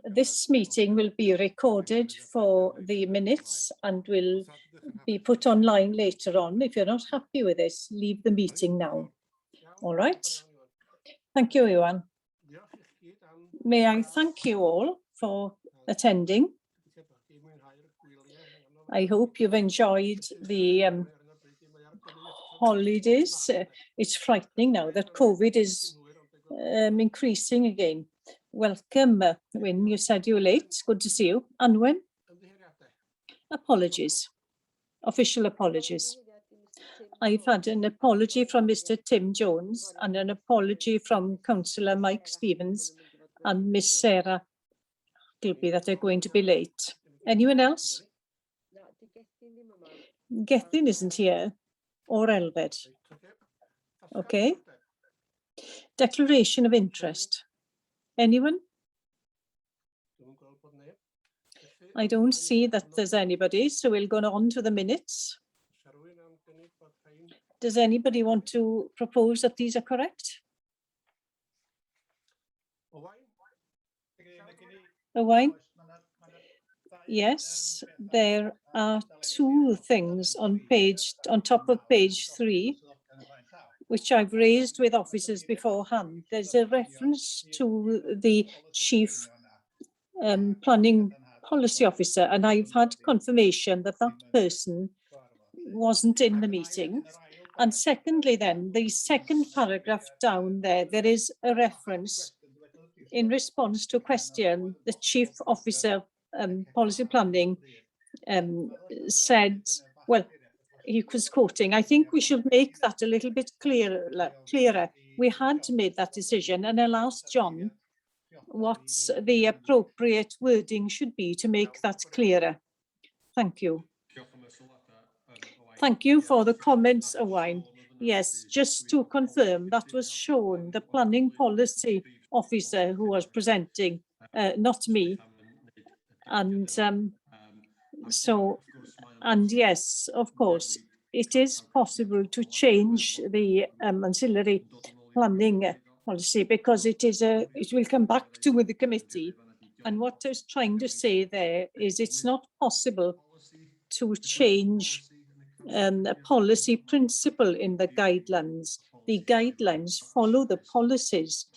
This meeting will be recorded for the minutes and will be put online later on. If you're not happy with this, leave the meeting now. All right. Thank you, Iwan. May I thank you all for attending. I hope you've enjoyed the holidays. It's frightening now that COVID is increasing again. Welcome, Wyn. You said you were late. Good to see you. Anwen? Apologies. Official apologies. I've had an apology from Mr. Tim Jones and an apology from Councillor Mike Stevens and Miss Sarah Gilby that they're going to be late. Anyone else? Gethin isn't here, or Elved. Okay. Declaration of interest. Anyone? I don't see that there's anybody, so we'll go on to the minutes. Does anybody want to propose that these are correct? Owain? Yes, there are two things on top of page 3, which I've raised with officers beforehand. There's a reference to the chief planning policy officer, and I've had confirmation that that person wasn't in the meeting. And secondly, then, the second paragraph down there, there is a reference in response to a question the chief officer policy planning said, well, he was quoting, I think we should make that a little bit clearer. We had made that decision, and I'll ask John what the appropriate wording should be to make that clearer. Thank you. Thank you for the comments, Owain. Yes, just to confirm, that was shown the planning policy officer who was presenting, not me. And and yes, of course, it is possible to change the ancillary planning policy because it will come back to the committee. And what I was trying to say there is it's not possible to change a policy principle in the guidelines. The guidelines follow the policies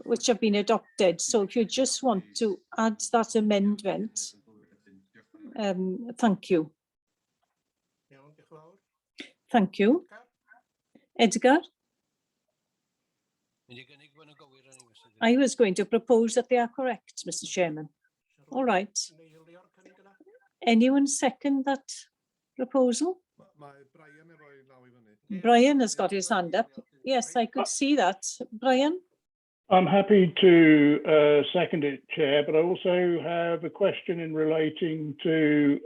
which have been adopted. So if you just want to add that amendment, thank you. Thank you. Edgar? I was going to propose that they are correct, Mr. Chairman. All right. Anyone second that proposal? Brian has got his hand up. Yes, I could see that. Brian? I'm happy to second it, Chair, but I also have a question in relating to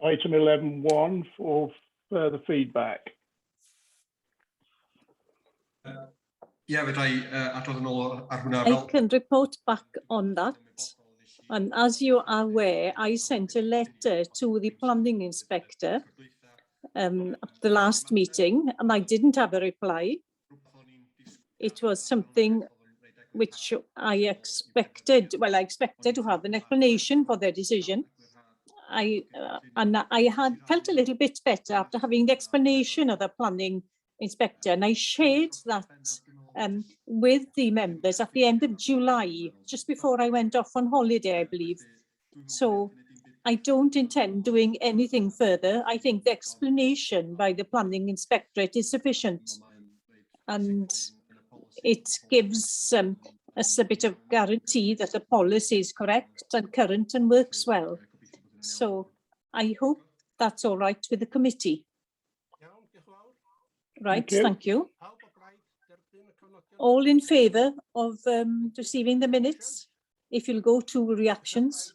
item 11.1 for further feedback. Yeah, but I can report back on that. And as you are aware, I sent a letter to the planning inspector at the last meeting, and I didn't have a reply. It was something which I expected, well, I expected to have an explanation for their decision. And I had felt a little bit better after having the explanation of the planning inspector, and I shared that with the members at the end of July, just before I went off on holiday, I believe. So I don't intend doing anything further. I think the explanation by the planning inspectorate is sufficient, and it gives us a bit of guarantee that the policy is correct and current and works well. So I hope that's all right with the committee. Right, thank you. All in favour of receiving the minutes? If you'll go to reactions.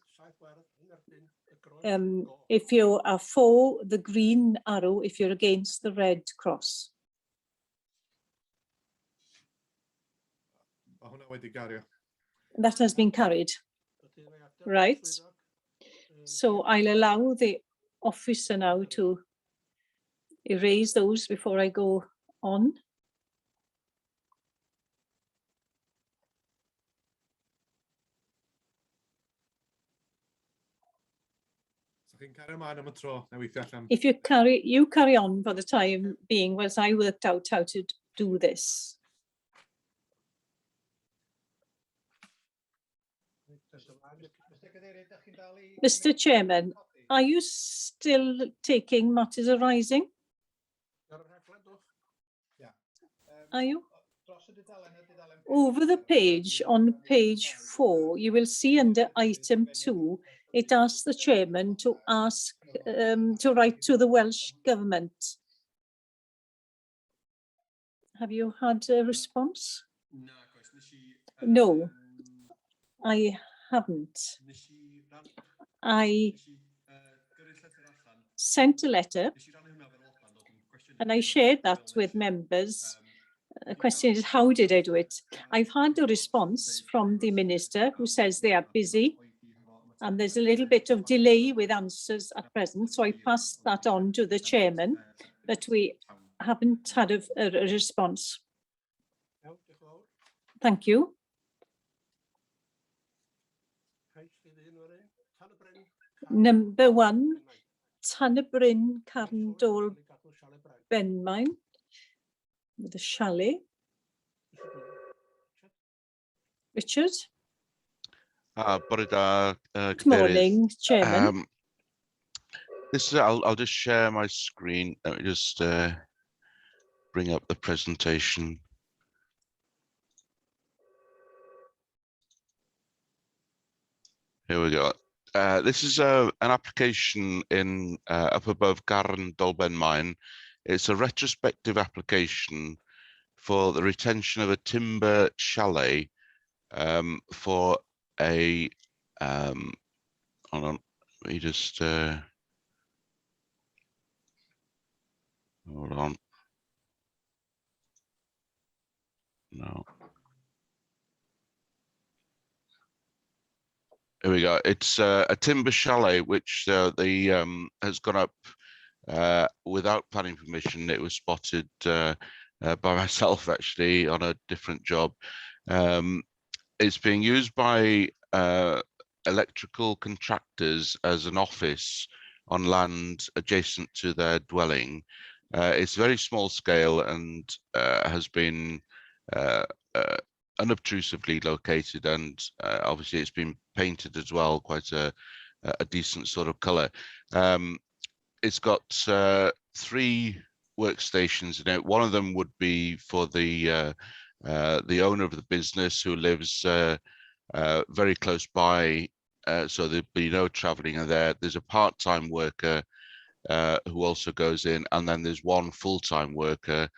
If you are for the green arrow, if you're against the red cross. That has been carried. Right. So I'll allow the officer now to erase those before I go on. If you carry on for the time being, whilst I worked out how to do this. Mr. Chairman, are you still taking matters arising? Are you? Over the page, on page 4, you will see under item 2, it asks the chairman to ask, to write to the Welsh Government. Have you had a response? No, I haven't. I sent a letter and I shared that with members. The question is, how did I do it? I've had a response from the minister who says they are busy and there's a little bit of delay with answers at present. So I passed that on to the chairman, but we haven't had a response. Thank you. Number 1, Tanabrin Carndol Benmain, with the chalet. Richard? Good morning, Chairman. This is, I'll just share my screen. Let me just bring up the presentation. Here we go. This is an application in up above Garn Dolben Mine. It's a retrospective application for the retention of a timber chalet for a hold on, let me just hold on. No. Here we go. It's a timber chalet which has gone up without planning permission. It was spotted by myself actually on a different job. It's being used by electrical contractors as an office on land adjacent to their dwelling. It's very small scale and has been unobtrusively located, and obviously it's been painted as well, quite a decent sort of color. It's got 3 workstations in it. One of them would be for the owner of the business who lives very close by, so there'd be no traveling in there. There's a part-time worker who also goes in, and then there's one full-time worker.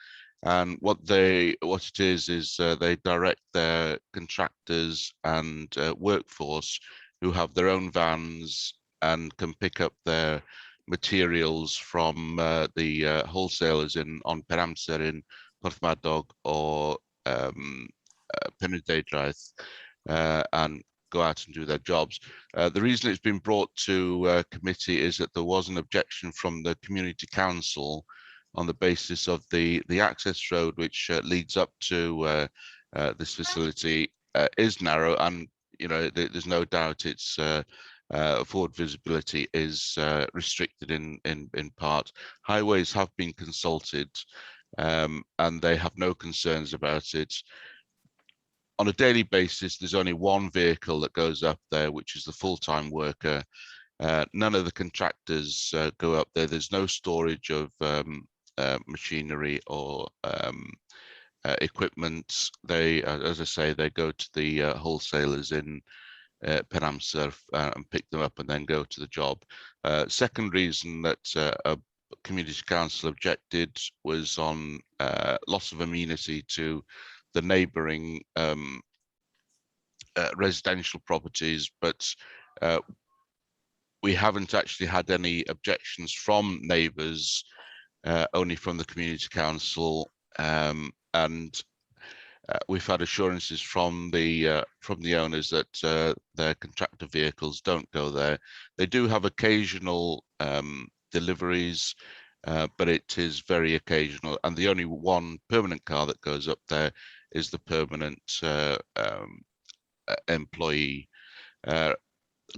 And what it is they direct their contractors and workforce who have their own vans and can pick up their materials from the wholesalers on Penamser in Porthmadog or Penrhyndeudraeth and go out and do their jobs. The reason it's been brought to committee is that there was an objection from the community council on the basis of the access road which leads up to this facility is narrow, and there's no doubt its forward visibility is restricted in part. Highways have been consulted and they have no concerns about it. On a daily basis, there's only one vehicle that goes up there, which is the full-time worker. None of the contractors go up there. There's no storage of machinery or equipment. They, as I say, they go to the wholesalers in Penamser and pick them up and then go to the job. Second reason that a community council objected was on loss of amenity to the neighbouring residential properties, but we haven't actually had any objections from neighbours, only from the community council, and we've had assurances from the owners that their contractor vehicles don't go there. They do have occasional deliveries, but it is very occasional, and the only one permanent car that goes up there is the permanent employee.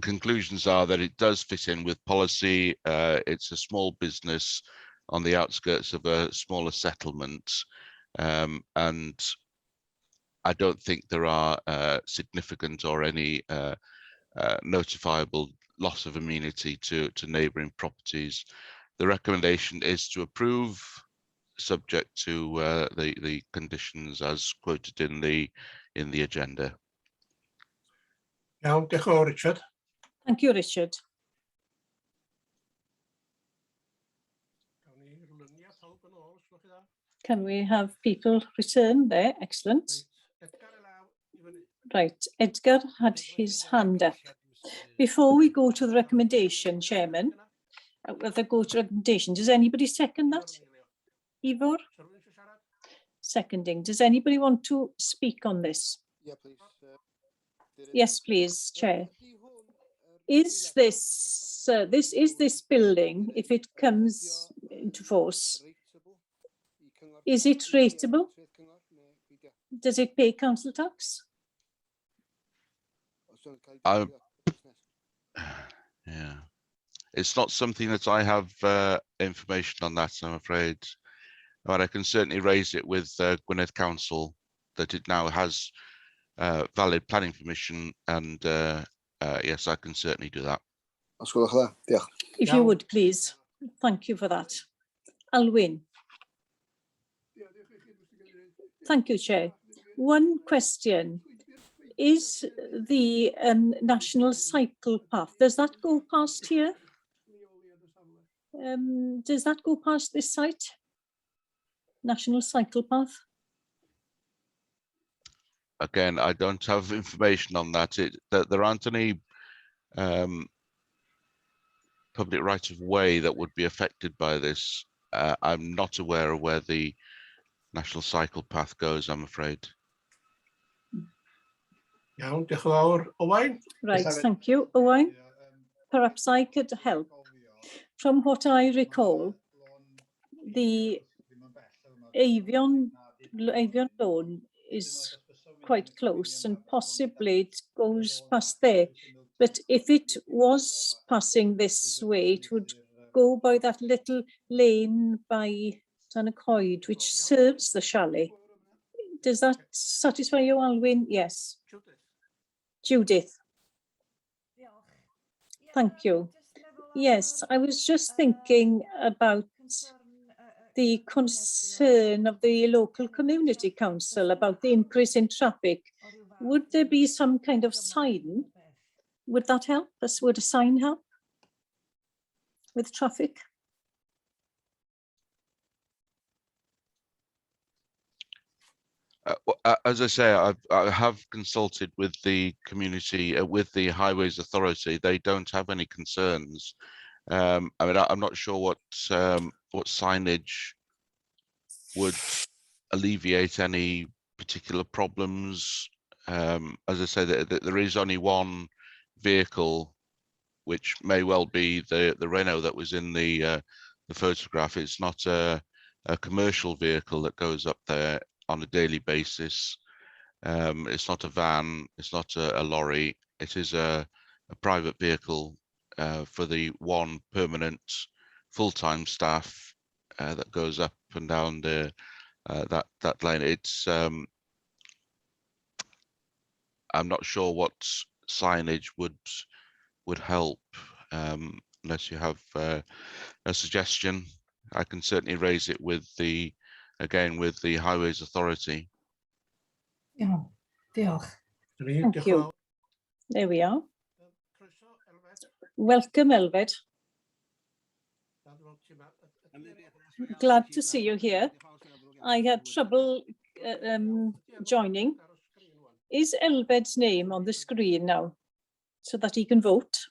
conclusions are that it does fit in with policy. It's a small business on the outskirts of a smaller settlement, and I don't think there are significant or any notifiable loss of amenity to neighbouring properties. The recommendation is to approve, subject to the conditions as quoted in the agenda. Iawn, diolch yn fawr, Richard. Thank you, Richard. Gawn ni lynia pawb yn ôl, os gwelwch chi dda. Can we have people return there? Excellent. Edgar i law i fyny. Right, Edgar had his hand up. Before we go to the recommendation, Chairman, does anybody second that? Ivor? Sa rhywun isio siarad? Seconding. Does anybody want to speak on this? Yeah, please. Yes, please, Chair. Is this building, if it comes into force, is it rateable? Does it pay council tax? Yeah, it's not something that I have information on that, I'm afraid. But I can certainly raise it with Gwynedd Council that it now has valid planning permission, and yes, I can certainly do that. If you would, please. Thank you for that. Alwyn. Thank you, Chair. One question. Is the national cycle path, does that go past here? Does that go past this site? National cycle path? Again, I don't have information on that. There aren't any public right of way that would be affected by this. I'm not aware of where the national cycle path goes, I'm afraid. Iawn, diolch yn fawr. Owain? Right, thank you. Owain, perhaps I could help. From what I recall, the Avion loan is quite close and possibly it goes past there. But if it was passing this way, it would go by that little lane by Tanacoid, which serves the chalet. Does that satisfy you, Alwyn? Yes. Judith. Thank you. Yes, I was just thinking about the concern of the local community council about the increase in traffic. Would there be some kind of sign? Would that help us? Would a sign help with traffic? As I say, I have consulted with the community, with the Highways Authority. They don't have any concerns. I mean, I'm not sure what signage would alleviate any particular problems. As I say, there is only one vehicle, which may well be the Renault that was in the photograph. It's not a commercial vehicle that goes up there on a daily basis. It's not a van, it's not a lorry, it is a private vehicle for the one permanent full-time staff that goes up and down that lane. It's I'm not sure what signage would help, unless you have a suggestion. I can certainly raise it with the Highways Authority. Yeah, thank you. There we are. Welcome, Elfed. Glad to see you here. I had trouble joining. Is Elved's name on the screen now so that he can vote?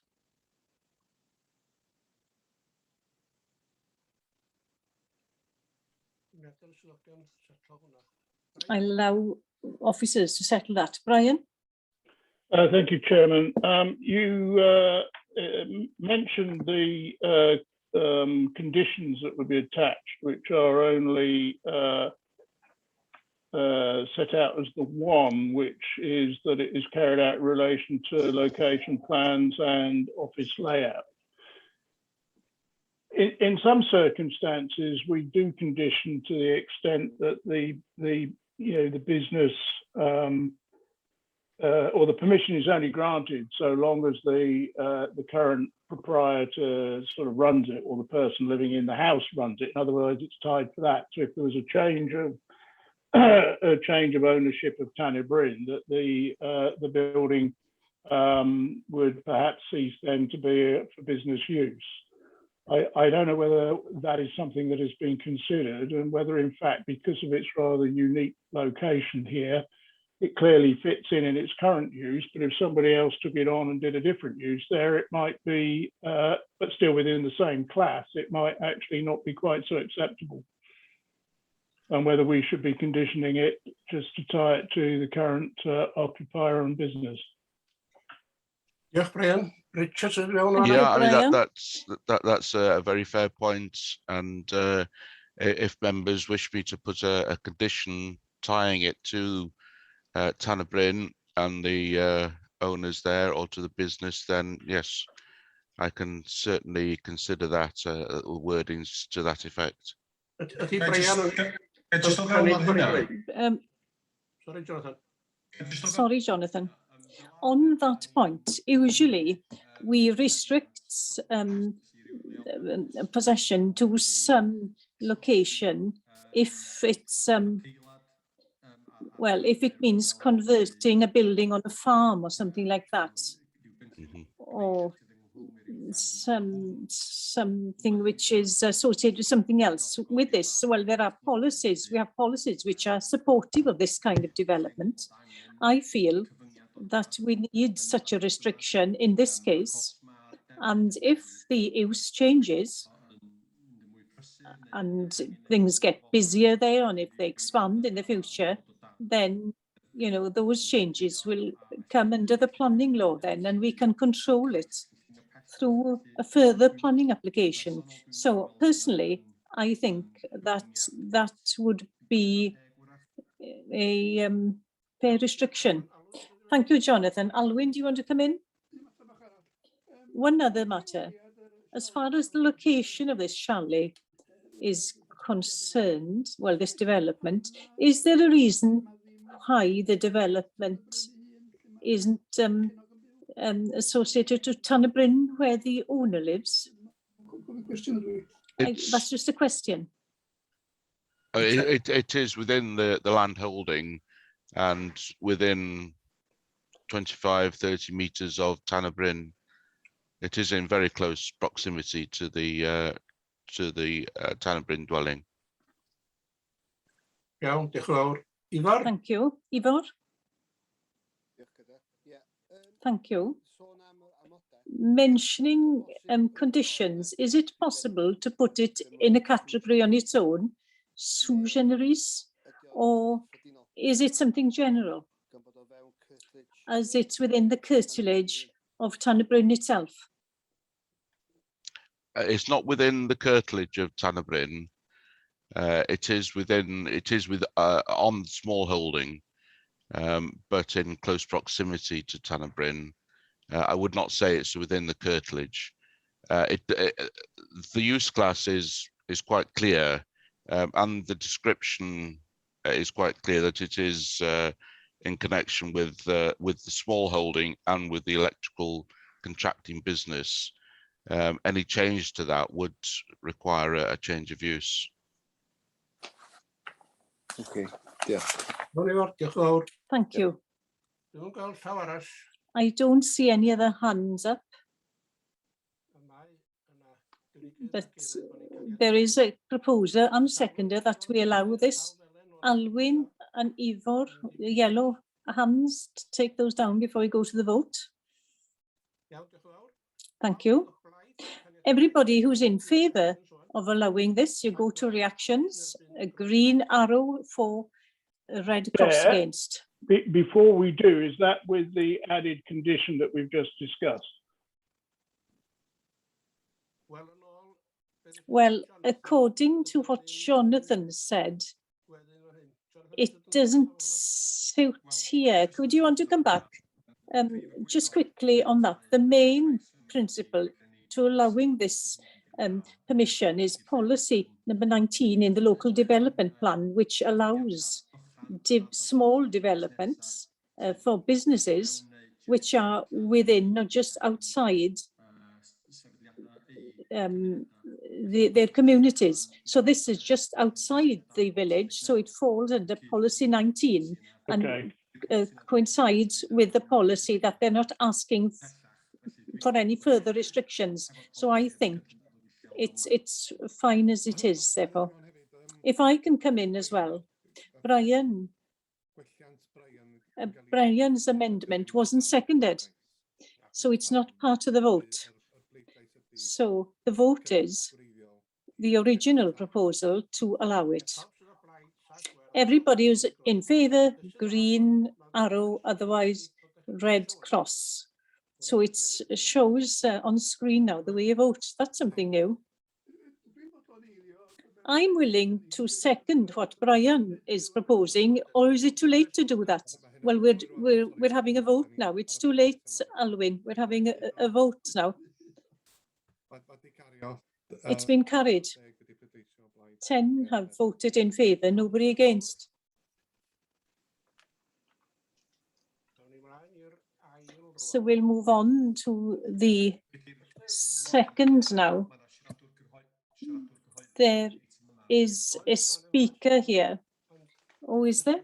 I allow officers to settle that. Brian? Thank you, Chairman. You mentioned the conditions that would be attached, which are only set out as the one, which is that it is carried out in relation to location plans and office layout. In some circumstances, we do condition to the extent that the business or the permission is only granted so long as the current proprietor sort of runs it, or the person living in the house runs it. In other words, it's tied to that. So if there was a change of ownership of Tanner Bryn, that the building would perhaps cease then to be for business use. I don't know whether that is something that has been considered, and whether in fact, because of its rather unique location here, it clearly fits in its current use, but if somebody else took it on and did a different use there, it might be, but still within the same class, it might actually not be quite so acceptable. And whether we should be conditioning it just to tie it to the current occupier and business. Yeah, Brian. Richard, yeah, I mean that's a very fair point, and if members wish me to put a condition tying it to Tanner Bryn and the owners there, or to the business, then yes, I can certainly consider that wordings to that effect. Sorry, Jonathan. Sorry, Jonathan. On that point, usually we restrict possession to some location if it's well, if it means converting a building on a farm or something like that, or something which is associated with something else. With this, well, there are policies. We have policies which are supportive of this kind of development. I feel that we need such a restriction in this case, and if the use changes and things get busier there, and if they expand in the future, then those changes will come under the planning law then, and we can control it through a further planning application. So personally, I think that would be a fair restriction. Thank you, Jonathan. Alwyn, do you want to come in? One other matter. As far as the location of this chalet is concerned, well, this development, is there a reason why the development isn't associated to Tanner Bryn, where the owner lives? That's just a question. It is within the land holding and within 25-30 meters of Tanner Bryn. It is in very close proximity to the Tanner Bryn dwelling. Iawn, diolch yn fawr. Ifor? Thank you. Ivor? Thank you. Mentioning conditions, is it possible to put it in a category on its own, sui generis, or is it something general, as it's within the curtilage of Tanner Bryn itself? It's not within the curtilage of Tanner Bryn. It is on small holding, but in close proximity to Tanner Bryn. I would not say it's within the curtilage. The use class is quite clear, and the description is quite clear that it is in connection with the small holding and with the electrical contracting business. Any change to that would require a change of use. Okay, yeah. Thank you. I don't see any other hands up, but there is a proposer and seconder that we allow this. Alwyn and Ivor, yellow hands, take those down before we go to the vote. Thank you. Everybody who's in favour of allowing this, you go to reactions, a green arrow for, a red cross against. Before we do, is that with the added condition that we've just discussed? Well, according to what Jonathan said, it doesn't suit here. Could you want to come back? Just quickly on that, the main principle to allowing this permission is policy number 19 in the local development plan, which allows small developments for businesses which are within, not just outside their communities. So this is just outside the village, so it falls under policy 19 and coincides with the policy that they're not asking for any further restrictions. So I think it's fine as it is, therefore. If I can come in as well, Brian's amendment wasn't seconded, so it's not part of the vote. So the vote is the original proposal to allow it. Everybody who's in favour, green arrow, otherwise red cross. So it shows on screen now the way you vote. That's something new. I'm willing to second what Brian is proposing, or is it too late to do that? Well, we're having a vote now. It's too late, Alwyn. We're having a vote now. It's been carried. 10 have voted in favour, nobody against. So we'll move on to the second now. There is a speaker here. Oh, is there?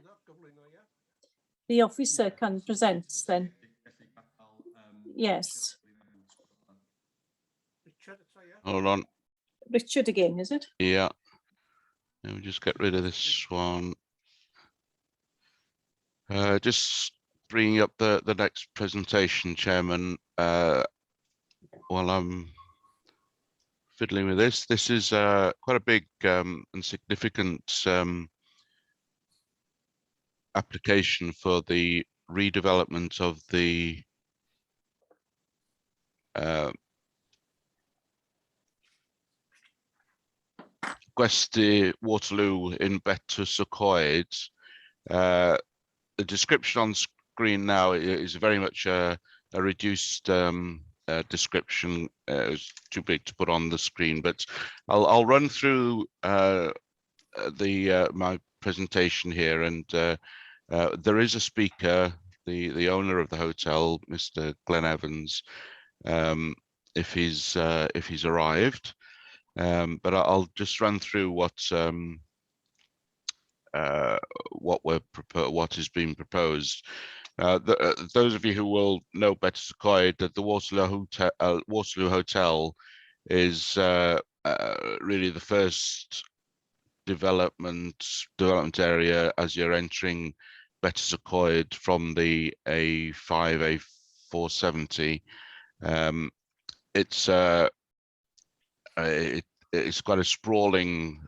The officer can present then. Yes. Hold on. Richard again, is it? Yeah. Let me just get rid of this one. Just bringing up the next presentation, Chairman. While I'm fiddling with this, this is quite a big and significant application for the redevelopment of the Gwesty Waterloo in Better-sur-Coed. The description on screen now is very much a reduced description. It's too big to put on the screen, but I'll run through my presentation here, and there is a speaker, the owner of the hotel, Mr. Glenn Evans, if he's arrived. But I'll just run through what is being proposed. Those of you who will know Better-sur-Coed, that the Waterloo Hotel is really the first development area as you're entering Better-sur-Coed from the A5, A470. It's quite a sprawling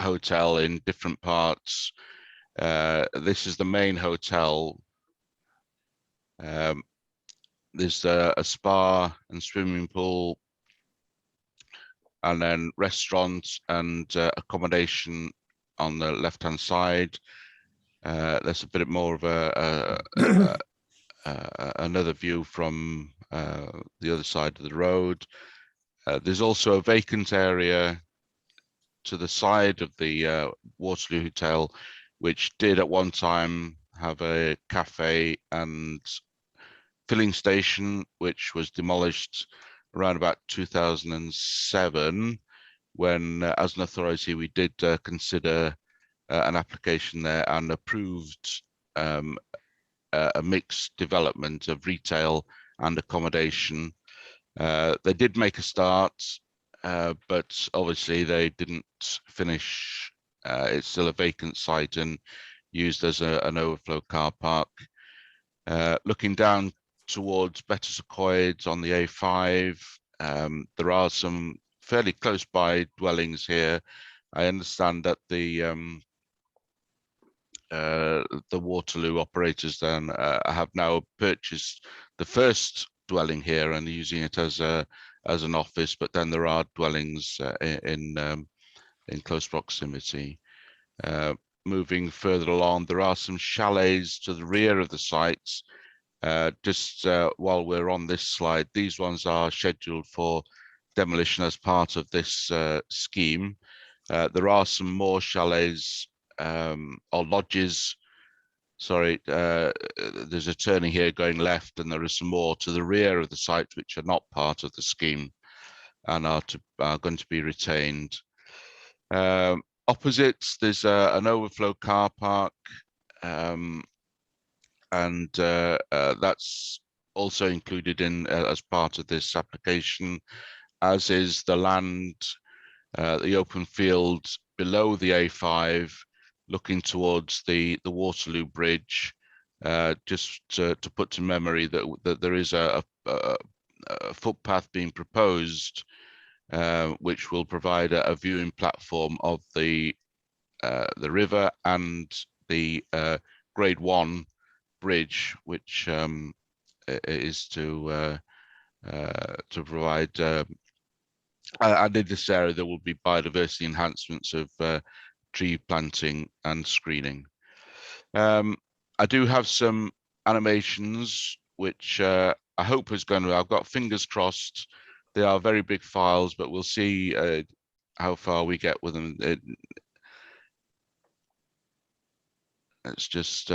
hotel in different parts. This is the main hotel. There's a spa and swimming pool, and then restaurants and accommodation on the left-hand side. There's a bit more of another view from the other side of the road. There's also a vacant area to the side of the Waterloo Hotel, which did at one time have a cafe and filling station, which was demolished around about 2007, when as an authority we did consider an application there and approved a mixed development of retail and accommodation. They did make a start, but obviously they didn't finish. It's still a vacant site and used as an overflow car park. Looking down towards Better-sur-Coed on the A5, there are some fairly close by dwellings here. I understand that the Waterloo operators then have now purchased the first dwelling here and using it as an office, but then there are dwellings in close proximity. moving further along, there are some chalets to the rear of the site. Just while we're on this slide, these ones are scheduled for demolition as part of this scheme. There are some more chalets or lodges. Sorry, there's a turning here going left, and there is some more to the rear of the site which are not part of the scheme and are going to be retained. Opposite, there's an overflow car park, and that's also included in as part of this application, as is the land, the open field below the A5, looking towards the Waterloo Bridge. Just to put to memory that there is a footpath being proposed, which will provide a viewing platform of the river and the Grade 1 bridge, which is to provide. And in this area, there will be biodiversity enhancements of tree planting and screening. I do have some animations which I hope is going to. I've got fingers crossed. They are very big files, but we'll see how far we get with them. Let's just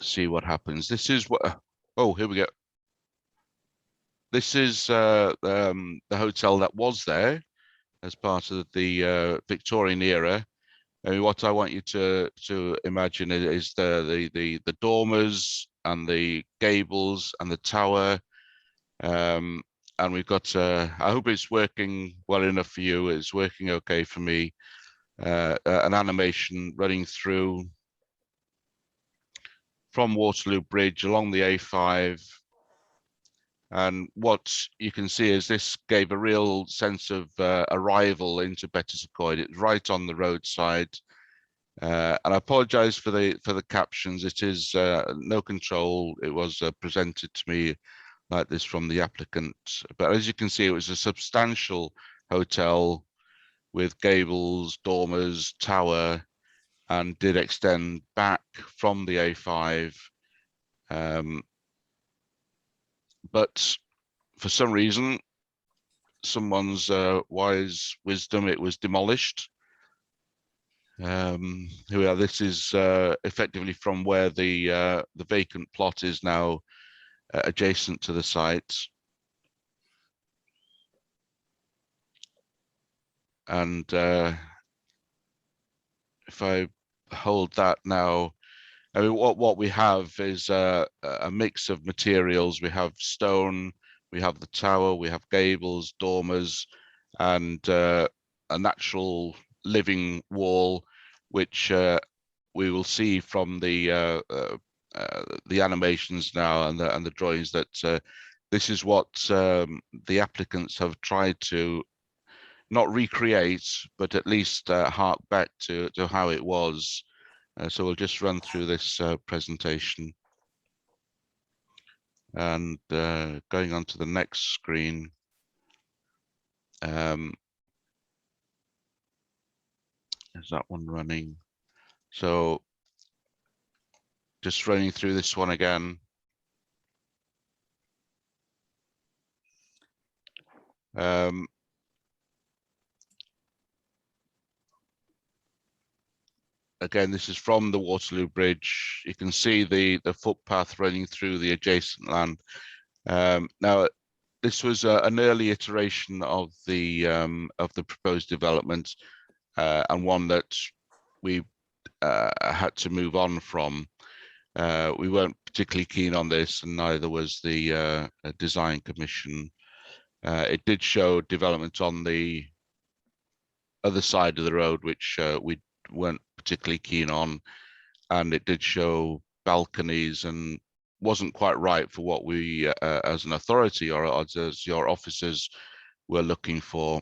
see what happens. This is what. Oh, here we go. This is the hotel that was there as part of the Victorian era. I mean, what I want you to imagine is the dormers and the gables and the tower, and we've got. I hope it's working well enough for you. It's working okay for me. An animation running through from Waterloo Bridge along the A5. And what you can see is this gave a real sense of arrival into Betws-y-Coed. It's right on the roadside. And I apologize for the captions. It is no control. It was presented to me like this from the applicant. But as you can see, it was a substantial hotel with gables, dormers, tower, and did extend back from the A5. But for some reason, someone's wise wisdom, it was demolished. This is effectively from where the vacant plot is now adjacent to the site. And if I hold that now, I mean, what we have is a mix of materials. We have stone, we have the tower, we have gables, dormers, and a natural living wall, which we will see from the animations now and the drawings that this is what the applicants have tried to not recreate, but at least hark back to how it was. So we'll just run through this presentation, and going on to the next screen. Is that one running? So just running through this one again. Again, this is from the Waterloo Bridge. You can see the footpath running through the adjacent land. Now, this was an early iteration of the proposed development, and one that we had to move on from. We weren't particularly keen on this, and neither was the design commission. It did show development on the other side of the road, which we weren't particularly keen on, and it did show balconies and wasn't quite right for what we as an authority or as your officers were looking for.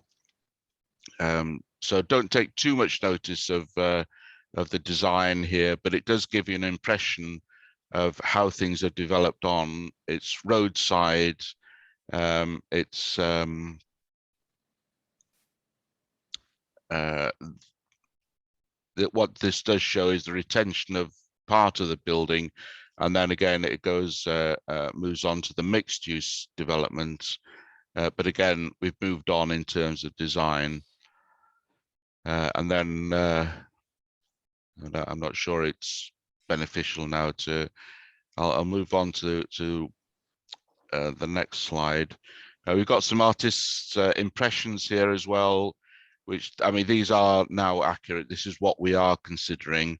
So don't take too much notice of the design here, but it does give you an impression of how things are developed on. It's roadside, it's what this does show is the retention of part of the building, and then again it goes moves on to the mixed use development. But again, we've moved on in terms of design, and then I'm not sure it's beneficial now to. I'll move on to the next slide. We've got some artists' impressions here as well, which, I mean, these are now accurate. This is what we are considering.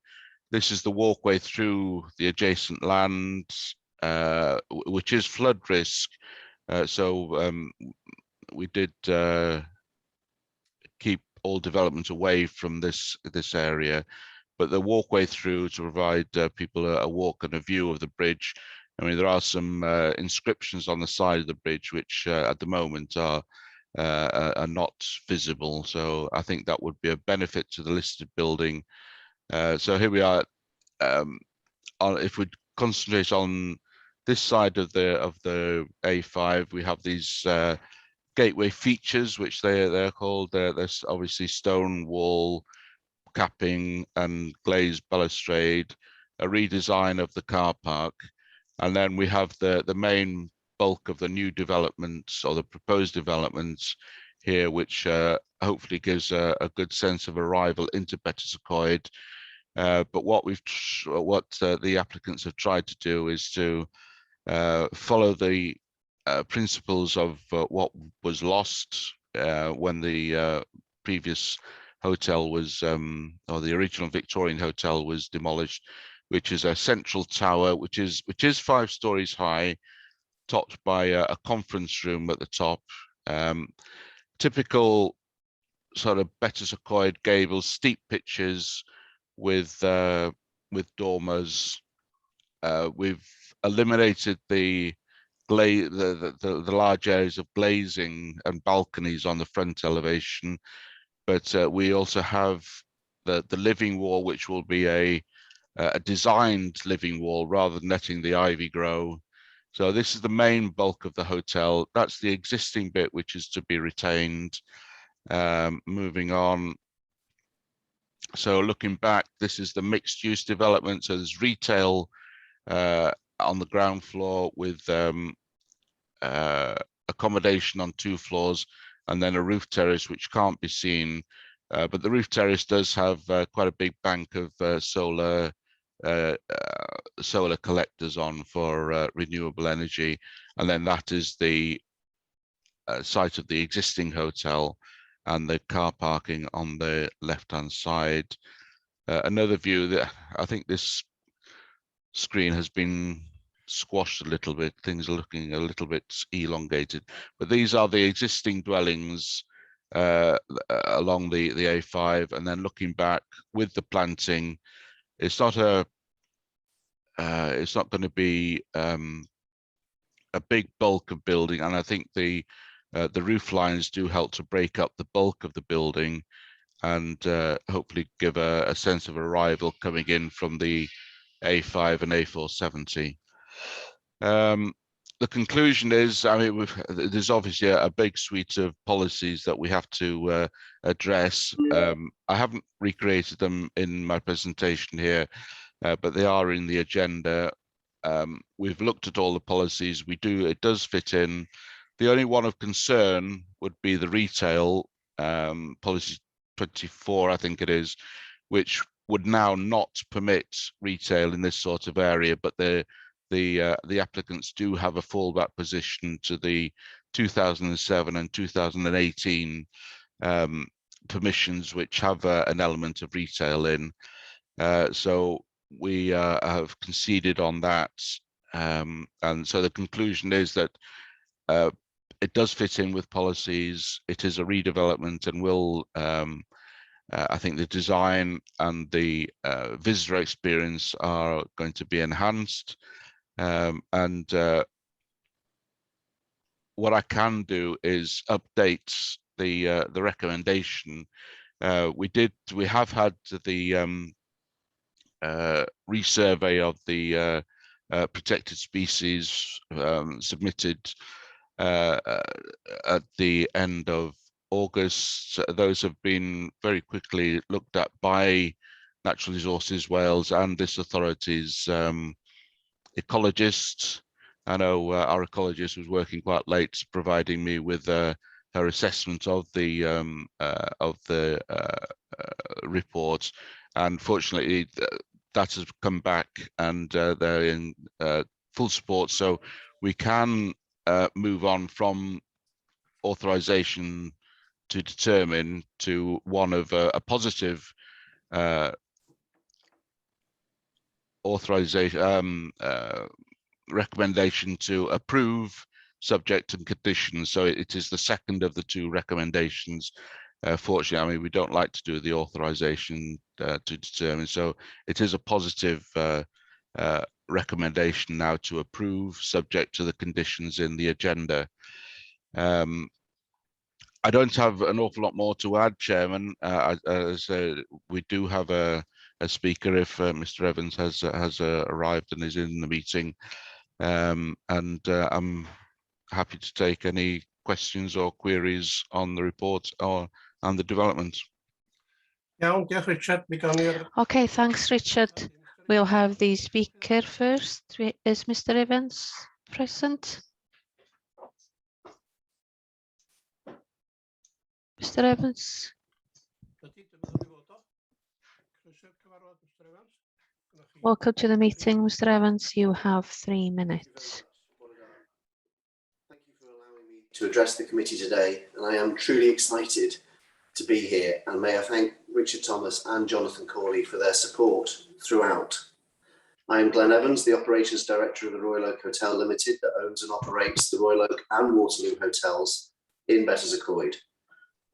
This is the walkway through the adjacent land, which is flood risk. So we did keep all development away from this area, but the walkway through to provide people a walk and a view of the bridge. I mean, there are some inscriptions on the side of the bridge, which at the moment are not visible. So I think that would be a benefit to the listed building. So here we are. If we concentrate on this side of the A5, we have these gateway features, which they're called. There's obviously stone wall capping and glazed balustrade, a redesign of the car park, and then we have the main bulk of the new developments or the proposed developments here, which hopefully gives a good sense of arrival into Betws-y-Coed. But what the applicants have tried to do is to follow the principles of what was lost when the previous hotel was, or the original Victorian hotel was demolished, which is a central tower, which is 5 stories high, topped by a conference room at the top. Typical sort of Betws-y-Coed gables, steep pitches with dormers. We've eliminated the large areas of glazing and balconies on the front elevation, but we also have the living wall, which will be a designed living wall rather than letting the ivy grow. So this is the main bulk of the hotel. That's the existing bit which is to be retained. Moving on. So looking back, this is the mixed use development. So there's retail on the ground floor with accommodation on 2 floors, and then a roof terrace which can't be seen. But the roof terrace does have quite a big bank of solar collectors on for renewable energy, and then that is the site of the existing hotel and the car parking on the left-hand side. Another view that I think this screen has been squashed a little bit. Things are looking a little bit elongated, but these are the existing dwellings along the A5, and then looking back with the planting, it's not going to be a big bulk of building, and I think the roof lines do help to break up the bulk of the building and hopefully give a sense of arrival coming in from the A5 and A470. The conclusion is, I mean, there's obviously a big suite of policies that we have to address. I haven't recreated them in my presentation here, but they are in the agenda. We've looked at all the policies. It does fit in. The only one of concern would be the retail policy 24, I think it is, which would now not permit retail in this sort of area, but the applicants do have a fallback position to the 2007 and 2018 permissions, which have an element of retail in. So we have conceded on that, and so the conclusion is that it does fit in with policies. It is a redevelopment, and will I think the design and the visitor experience are going to be enhanced. And what I can do is update the recommendation. We have had the resurvey of the protected species submitted at the end of August. Those have been very quickly looked at by Natural Resources Wales and this authority's ecologist. I know our ecologist was working quite late, providing me with her assessment of the report, and fortunately that has come back, and they're in full support, so we can move on from authorization to determine to one of a positive authorization recommendation to approve subject and conditions. So it is the second of the two recommendations. Fortunately, I mean, we don't like to do the authorization to determine. So it is a positive recommendation now to approve subject to the conditions in the agenda. I don't have an awful lot more to add, Chairman. We do have a speaker if Mr. Evans has arrived and is in the meeting. And I'm happy to take any questions or queries on the report or on the development. Richard. Okay, thanks, Richard. We'll have the speaker first. Is Mr. Evans present? Mr. Evans. Welcome to the meeting, Mr. Evans. You have 3 minutes. Thank you for allowing me to address the committee today, and I am truly excited to be here, and may I thank Richard Thomas and Jonathan Corley for their support throughout. I am Glenn Evans, the Operations Director of the Royal Oak Hotel Limited that owns and operates the Royal Oak and Waterloo Hotels in Betws-y-Coed.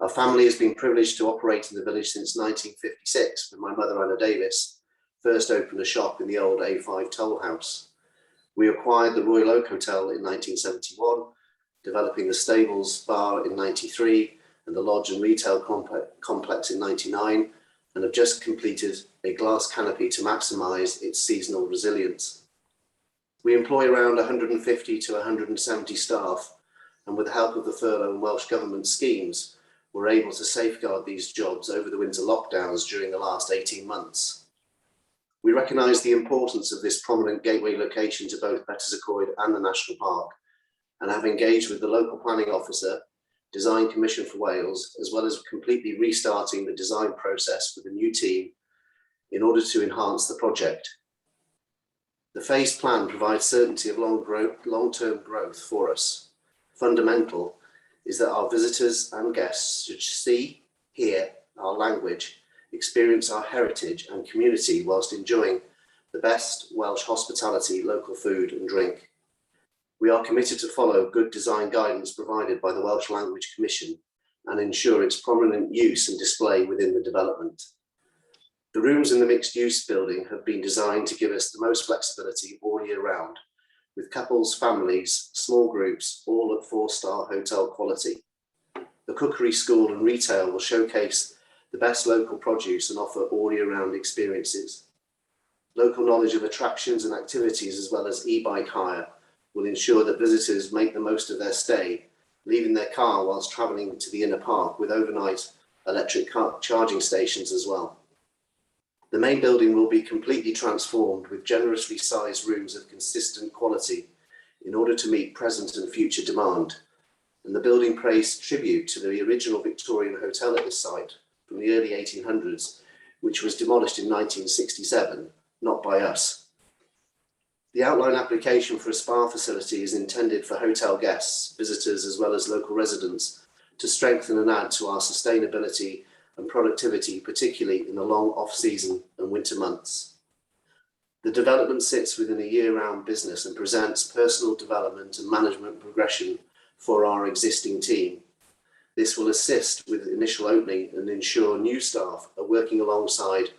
Our family has been privileged to operate in the village since 1956, when my mother, Anna Davis, first opened a shop in the old A5 toll house. We acquired the Royal Oak Hotel in 1971, developing the stables bar in 93 and the lodge and retail complex in 99, and have just completed a glass canopy to maximise its seasonal resilience. We employ around 150 to 170 staff, and with the help of the furlough and Welsh Government schemes, we're able to safeguard these jobs over the winter lockdowns during the last 18 months. We recognise the importance of this prominent gateway location to both Betws-y-Coed and the National Park, and have engaged with the local planning officer, Design Commission for Wales, as well as completely restarting the design process with a new team in order to enhance the project. The phased plan provides certainty of long-term growth for us. Fundamental is that our visitors and guests should see, hear our language, experience our heritage and community whilst enjoying the best Welsh hospitality, local food and drink. We are committed to follow good design guidance provided by the Welsh Language Commission and ensure its prominent use and display within the development. The rooms in the mixed-use building have been designed to give us the most flexibility all year round, with couples, families, small groups, all at 4-star hotel quality. The cookery school and retail will showcase the best local produce and offer all year round experiences. Local knowledge of attractions and activities, as well as e-bike hire, will ensure that visitors make the most of their stay, leaving their car whilst travelling to the inner park, with overnight electric car charging stations as well. The main building will be completely transformed with generously sized rooms of consistent quality in order to meet present and future demand. And the building pays tribute to the original Victorian hotel at this site from the early 1800s, which was demolished in 1967, not by us. The outline application for a spa facility is intended for hotel guests, visitors, as well as local residents to strengthen and add to our sustainability and productivity, particularly in the long off-season and winter months. The development sits within a year-round business and presents personal development and management progression for our existing team. This will assist with initial opening and ensure new staff are working alongside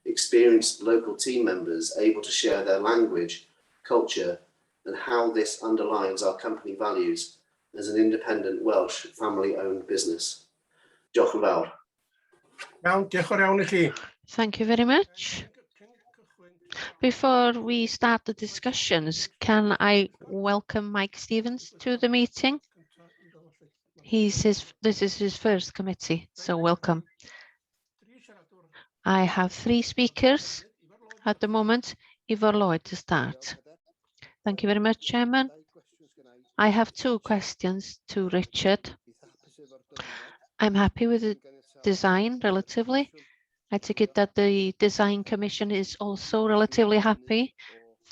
experienced local team members able to share their language, culture, and how this underlines our company values as an independent Welsh family-owned business. Diolch yn fawr. Thank you very much. Before we start the discussions, can I welcome Mike Stevens to the meeting? This is his first committee, so welcome. I have 3 speakers at the moment. Ivor Lloyd to start. Thank you very much, Chairman. I have 2 questions to Richard. I'm happy with the design relatively. I take it that the design commission is also relatively happy.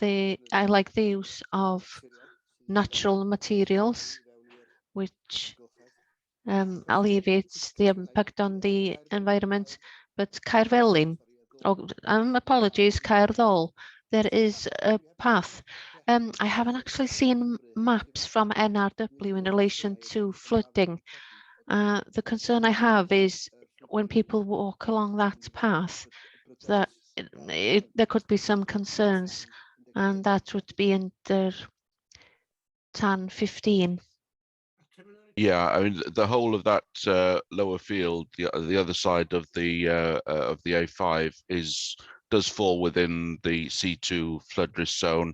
I like the use of natural materials, which alleviates the impact on the environment. But Caerfelin, apologies, Caerddol, there is a path. I haven't actually seen maps from NRW in relation to flooding. The concern I have is when people walk along that path, that there could be some concerns, and that would be under TAN 15. Yeah, I mean the whole of that lower field, the other side of the A5 does fall within the C2 flood risk zone.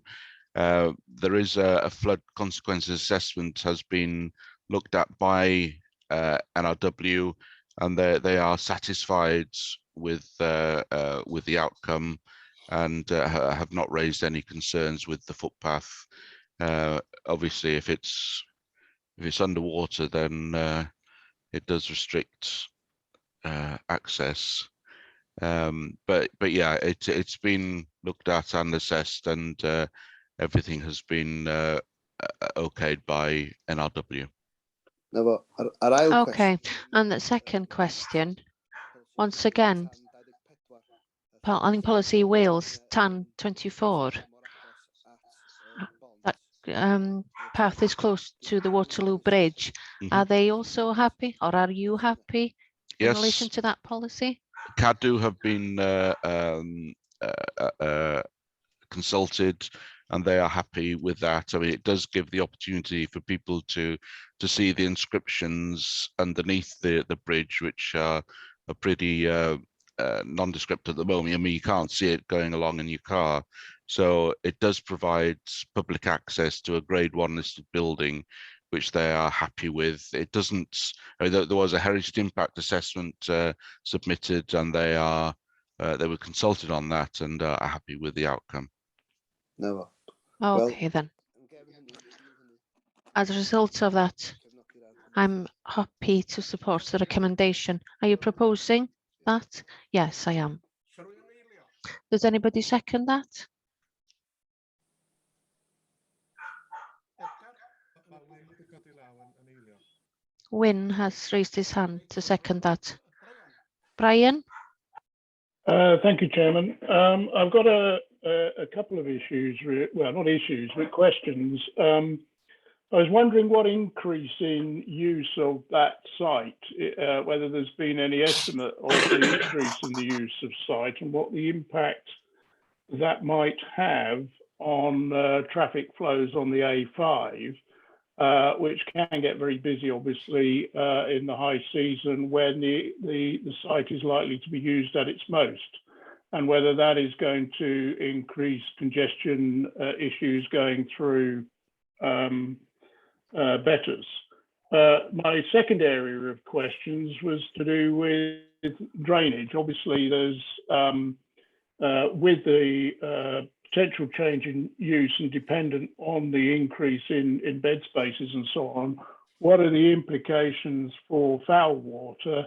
There is a flood consequences assessment has been looked at by NRW, and they are satisfied with the outcome, and have not raised any concerns with the footpath. Obviously, if it's underwater, then it does restrict access. But yeah, it's been looked at and assessed, and everything has been okayed by NRW. Okay, and the second question, once again, planning policy Wales TAN 24. That path is close to the Waterloo Bridge. Are they also happy, or are you happy in relation to that policy? CADU have been consulted, and they are happy with that. I mean, it does give the opportunity for people to see the inscriptions underneath the bridge, which are pretty nondescript at the moment. I mean, you can't see it going along in your car. So it does provide public access to a grade 1 listed building, which they are happy with. It doesn't, I mean, there was a heritage impact assessment submitted, and they were consulted on that and are happy with the outcome. No. Okay, then. As a result of that, I'm happy to support the recommendation. Are you proposing that? Yes, I am. Does anybody second that? Wynne has raised his hand to second that. Brian? Thank you, Chairman. I've got a couple of issues, well, not issues, but questions. I was wondering what increase in use of that site, whether there's been any estimate of the increase in the use of site and what the impact that might have on traffic flows on the A5, which can get very busy, obviously, in the high season when the site is likely to be used at its most, and whether that is going to increase congestion issues going through Betters. My second area of questions was to do with drainage. Obviously, there's with the potential change in use and dependent on the increase in bed spaces and so on, what are the implications for foul water,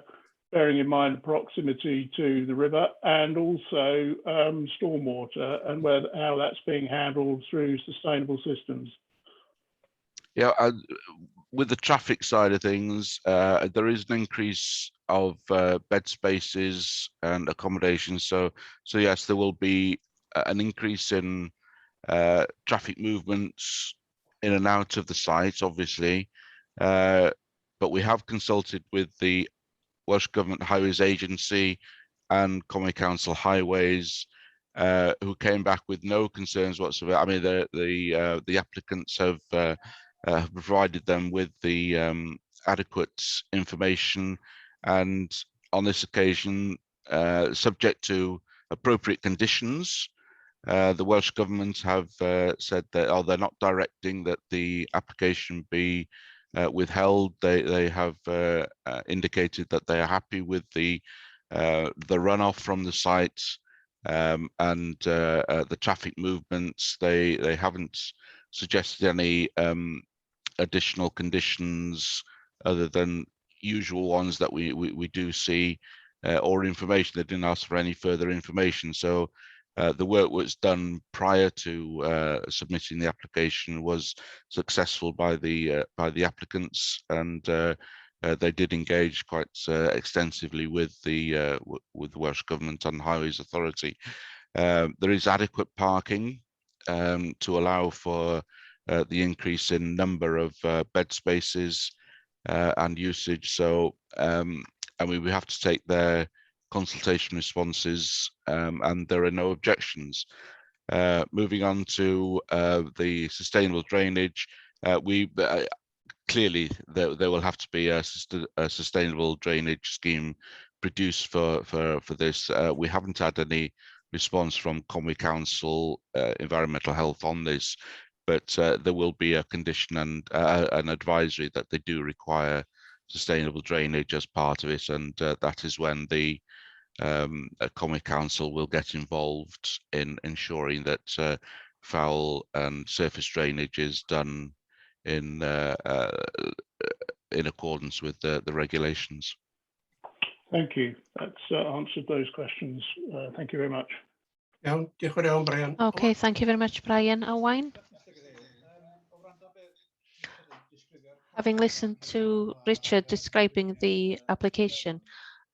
bearing in mind the proximity to the river, and also stormwater, and how that's being handled through sustainable systems? Yeah, with the traffic side of things, there is an increase of bed spaces and accommodation. So yes, there will be an increase in traffic movements in and out of the site, obviously. But we have consulted with the Welsh Government Highways Agency and County Council Highways, who came back with no concerns whatsoever. I mean, the applicants have provided them with the adequate information, and on this occasion, subject to appropriate conditions, the Welsh Government have said that they're not directing that the application be withheld. They have indicated that they are happy with the runoff from the site and the traffic movements. They haven't suggested any additional conditions other than usual ones that we do see, or information. They didn't ask for any further information. So the work was done prior to submitting the application was successful by the applicants, and they did engage quite extensively with the Welsh Government and Highways Authority. There is adequate parking to allow for the increase in number of bed spaces and usage. So I mean, we have to take their consultation responses, and there are no objections. Moving on to the sustainable drainage, clearly there will have to be a sustainable drainage scheme produced for this. We haven't had any response from Conwy Council Environmental Health on this, but there will be a condition and an advisory that they do require sustainable drainage as part of it, and that is when the Conwy Council will get involved in ensuring that foul and surface drainage is done in accordance with the regulations. Thank you. That's answered those questions. Thank you very much. Iawn, diolch yn fawr iawn, Brian. Okay, thank you very much, Brian. Owain? Having listened to Richard describing the application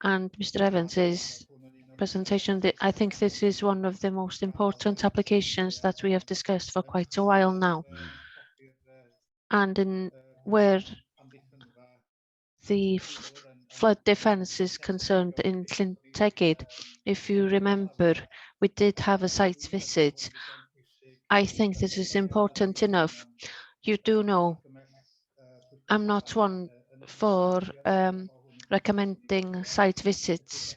and Mr. Evans's presentation, I think this is one of the most important applications that we have discussed for quite a while now. And where the flood defence is concerned in Llyn Tegid, if you remember, we did have a site visit. I think this is important enough. You do know, I'm not one for recommending site visits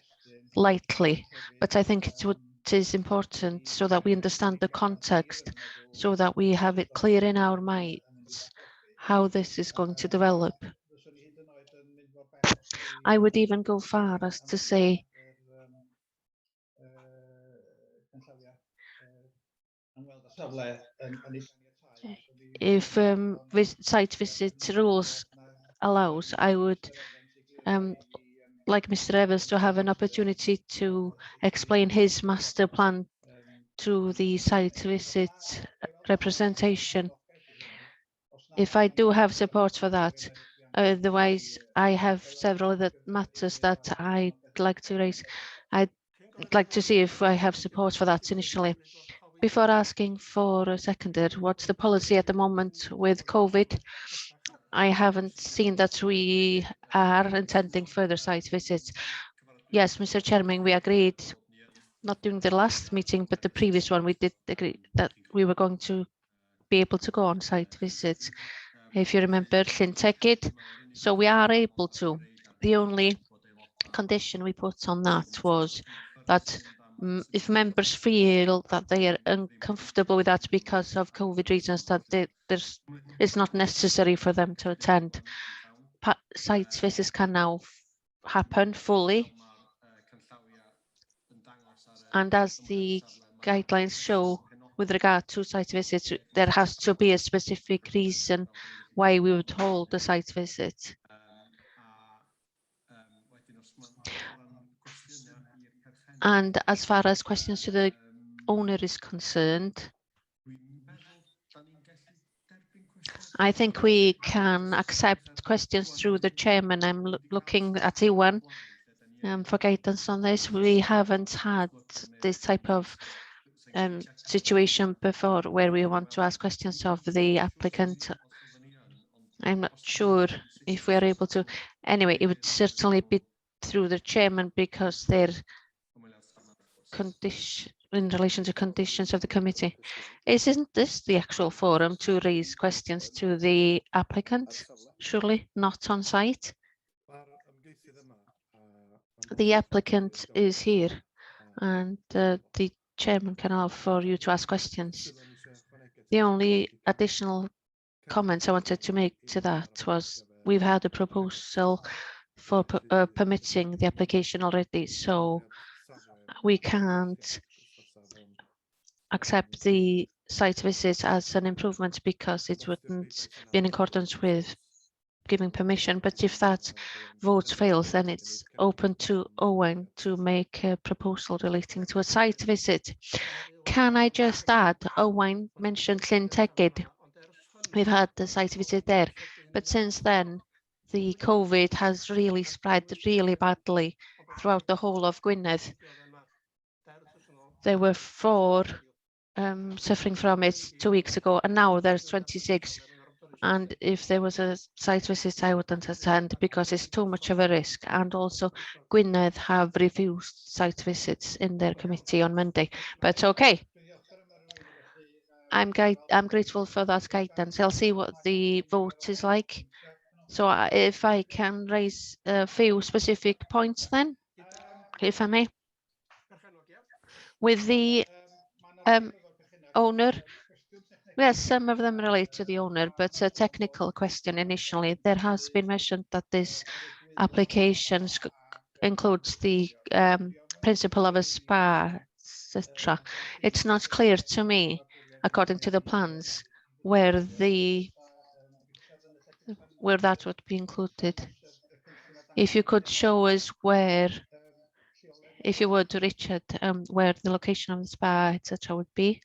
lightly, but I think it is important so that we understand the context, so that we have it clear in our minds how this is going to develop. I would even go far as to say if site visit rules allows, I would like Mr. Evans to have an opportunity to explain his master plan to the site visit representation. If I do have support for that, otherwise I have several other matters that I'd like to raise. I'd like to see if I have support for that initially. Before asking for a seconder, what's the policy at the moment with COVID? I haven't seen that we are intending further site visits. Yes, Mr. Chairman, we agreed, not during the last meeting, but the previous one, we did agree that we were going to be able to go on site visits. If you remember, Llyn Tegid, so we are able to. The only condition we put on that was that if members feel that they are uncomfortable with that because of COVID reasons, that it's not necessary for them to attend. Site visits can now happen fully. And as the guidelines show, with regard to site visits, there has to be a specific reason why we would hold the site visit. And as far as questions to the owner is concerned, I think we can accept questions through the chairman. I'm looking at Iwan for guidance on this. We haven't had this type of situation before where we want to ask questions of the applicant. I'm not sure if we are able to. Anyway, it would certainly be through the chairman because they're condition in relation to conditions of the committee. Isn't this the actual forum to raise questions to the applicant? Surely not on site. The applicant is here and the chairman can allow for you to ask questions. The only additional comments I wanted to make to that was we've had a proposal for permitting the application already, so we can't accept the site visit as an improvement because it wouldn't be in accordance with giving permission. But if that vote fails, then it's open to Owen to make a proposal relating to a site visit. Can I just add, Owen mentioned Llyn Tegid. We've had the site visit there, but since then the COVID has really spread really badly throughout the whole of Gwynedd. There were 4 suffering from it 2 weeks ago, and now there's 26. And if there was a site visit, I wouldn't attend because it's too much of a risk. And also, Gwynedd have refused site visits in their committee on Monday. But okay, I'm grateful for that guidance. I'll see what the vote is like. So if I can raise a few specific points, then, if I may, with the owner. Yes, some of them relate to the owner, but a technical question initially. There has been mentioned that this application includes the principle of a spa, etc. It's not clear to me, according to the plans, where that would be included. If you could show us where, if you would, Richard, where the location of the spa, etc. would be.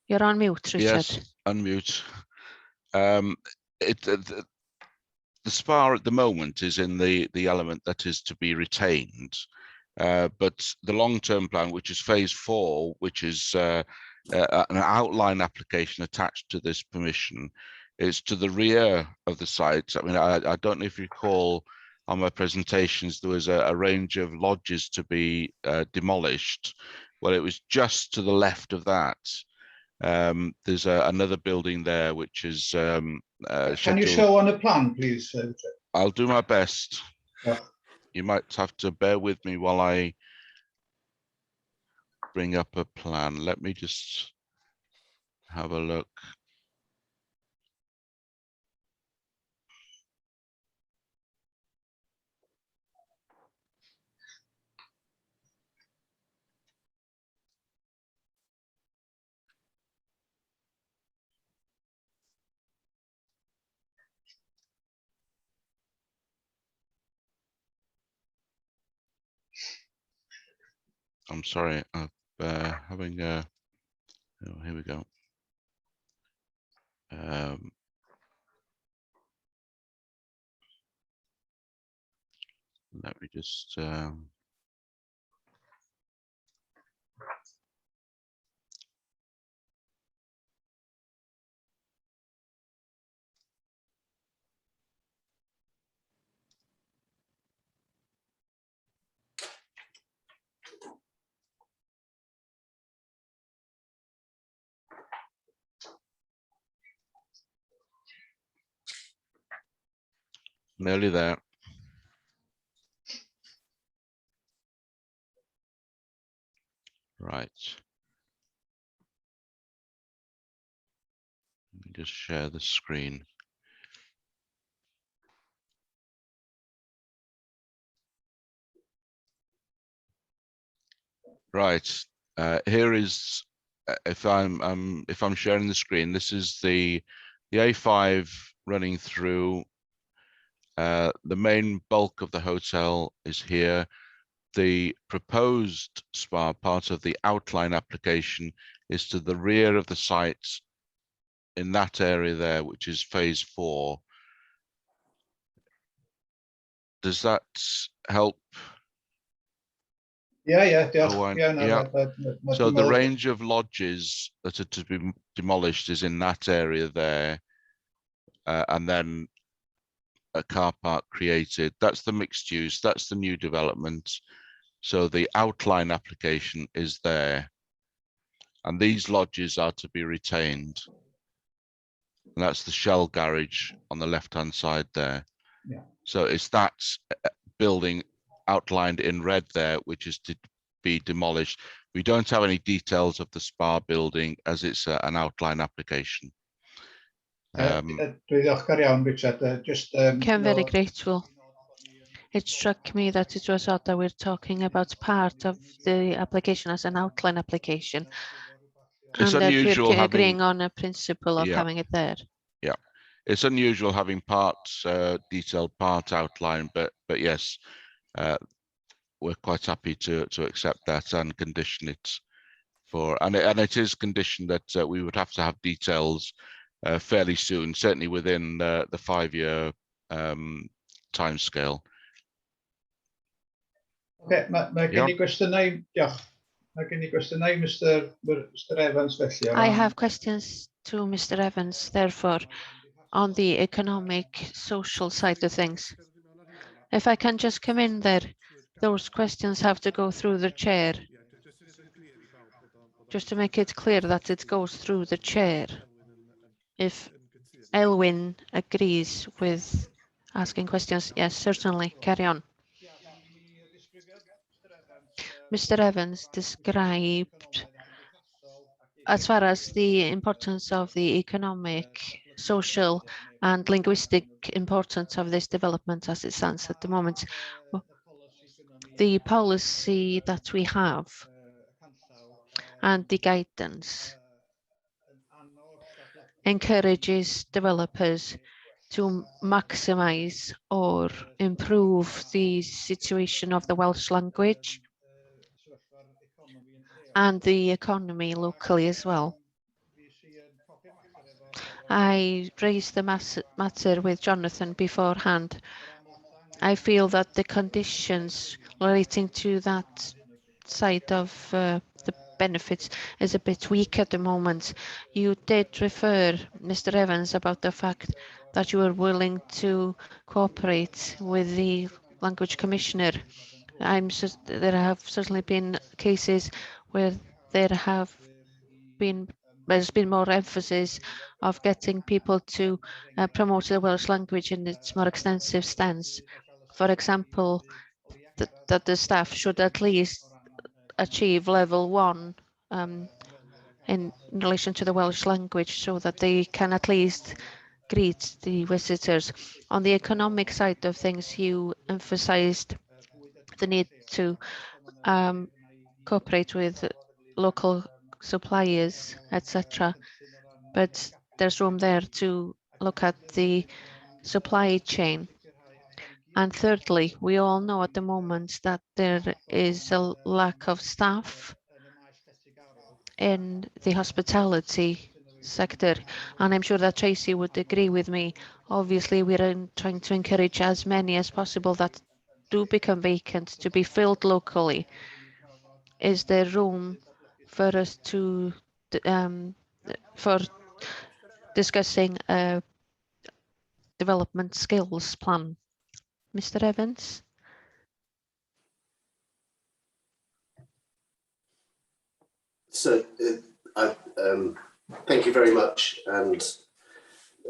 You're on mute, Richard. Yes, unmute. The spa at the moment is in the element that is to be retained, but the long-term plan, which is phase 4, which is an outline application attached to this permission, is to the rear of the site. I mean, I don't know if you recall on my presentations, there was a range of lodges to be demolished. Well, it was just to the left of that. There's another building there which is Can you show on a plan, please? I'll do my best. Yeah. You might have to bear with me while I bring up a plan. Let me just have a look. I'm sorry, I'm having a, oh, here we go. Let me just, nearly there. Right. Let me just share the screen. Right. Here is, if I'm sharing the screen, this is the A5 running through. The main bulk of the hotel is here. The proposed spa, part of the outline application, is to the rear of the site in that area there, which is phase 4. Does that help? Yeah. Oh, yeah. So the range of lodges that are to be demolished is in that area there, and then a car park created. That's the mixed use, that's the new development. So the outline application is there, and these lodges are to be retained. And that's the Shell garage on the left hand side there. Yeah. So it's that building outlined in red there, which is to be demolished. We don't have any details of the spa building as it's an outline application. Dwi'n ddiolchgar iawn, Richard. I'm very grateful. It struck me that it was odd that we're talking about part of the application as an outline application. It's and unusual that we're agreeing on a principle of having it there. Yeah, it's unusual having parts detailed, part outline, but yes, we're quite happy to accept that and condition it for, and it is conditioned that we would have to have details fairly soon, certainly within the 5-year time scale. Okay, mae gen I gwestiynau, diolch. Mae gen I gwestiynau, Mr Evans, felly. I have questions to Mr Evans, therefore, on the economic, social side of things. If I can just come in there, those questions have to go through the chair. Just to make it clear that it goes through the chair. If Elwyn agrees with asking questions, yes, certainly, carry on. Mr Evans described, as far as the importance of the economic, social and linguistic importance of this development as it stands at the moment, the policy that we have and the guidance encourages developers to maximize or improve the situation of the Welsh language and the economy locally as well. I raised the matter with Jonathan beforehand. I feel that the conditions relating to that side of the benefits is a bit weak at the moment. You did refer, Mr Evans, about the fact that you were willing to cooperate with the language commissioner. There have certainly been cases where there's been more emphasis of getting people to promote the Welsh language in its more extensive stance. For example, that the staff should at least achieve level 1 in relation to the Welsh language so that they can at least greet the visitors. On the economic side of things, you emphasized the need to cooperate with local suppliers, etc. But there's room there to look at the supply chain. And thirdly, we all know at the moment that there is a lack of staff in the hospitality sector, and I'm sure that Tracy would agree with me. Obviously, we're trying to encourage as many as possible that do become vacant to be filled locally. Is there room for us to for discussing a development skills plan? Mr Evans? So thank you very much, and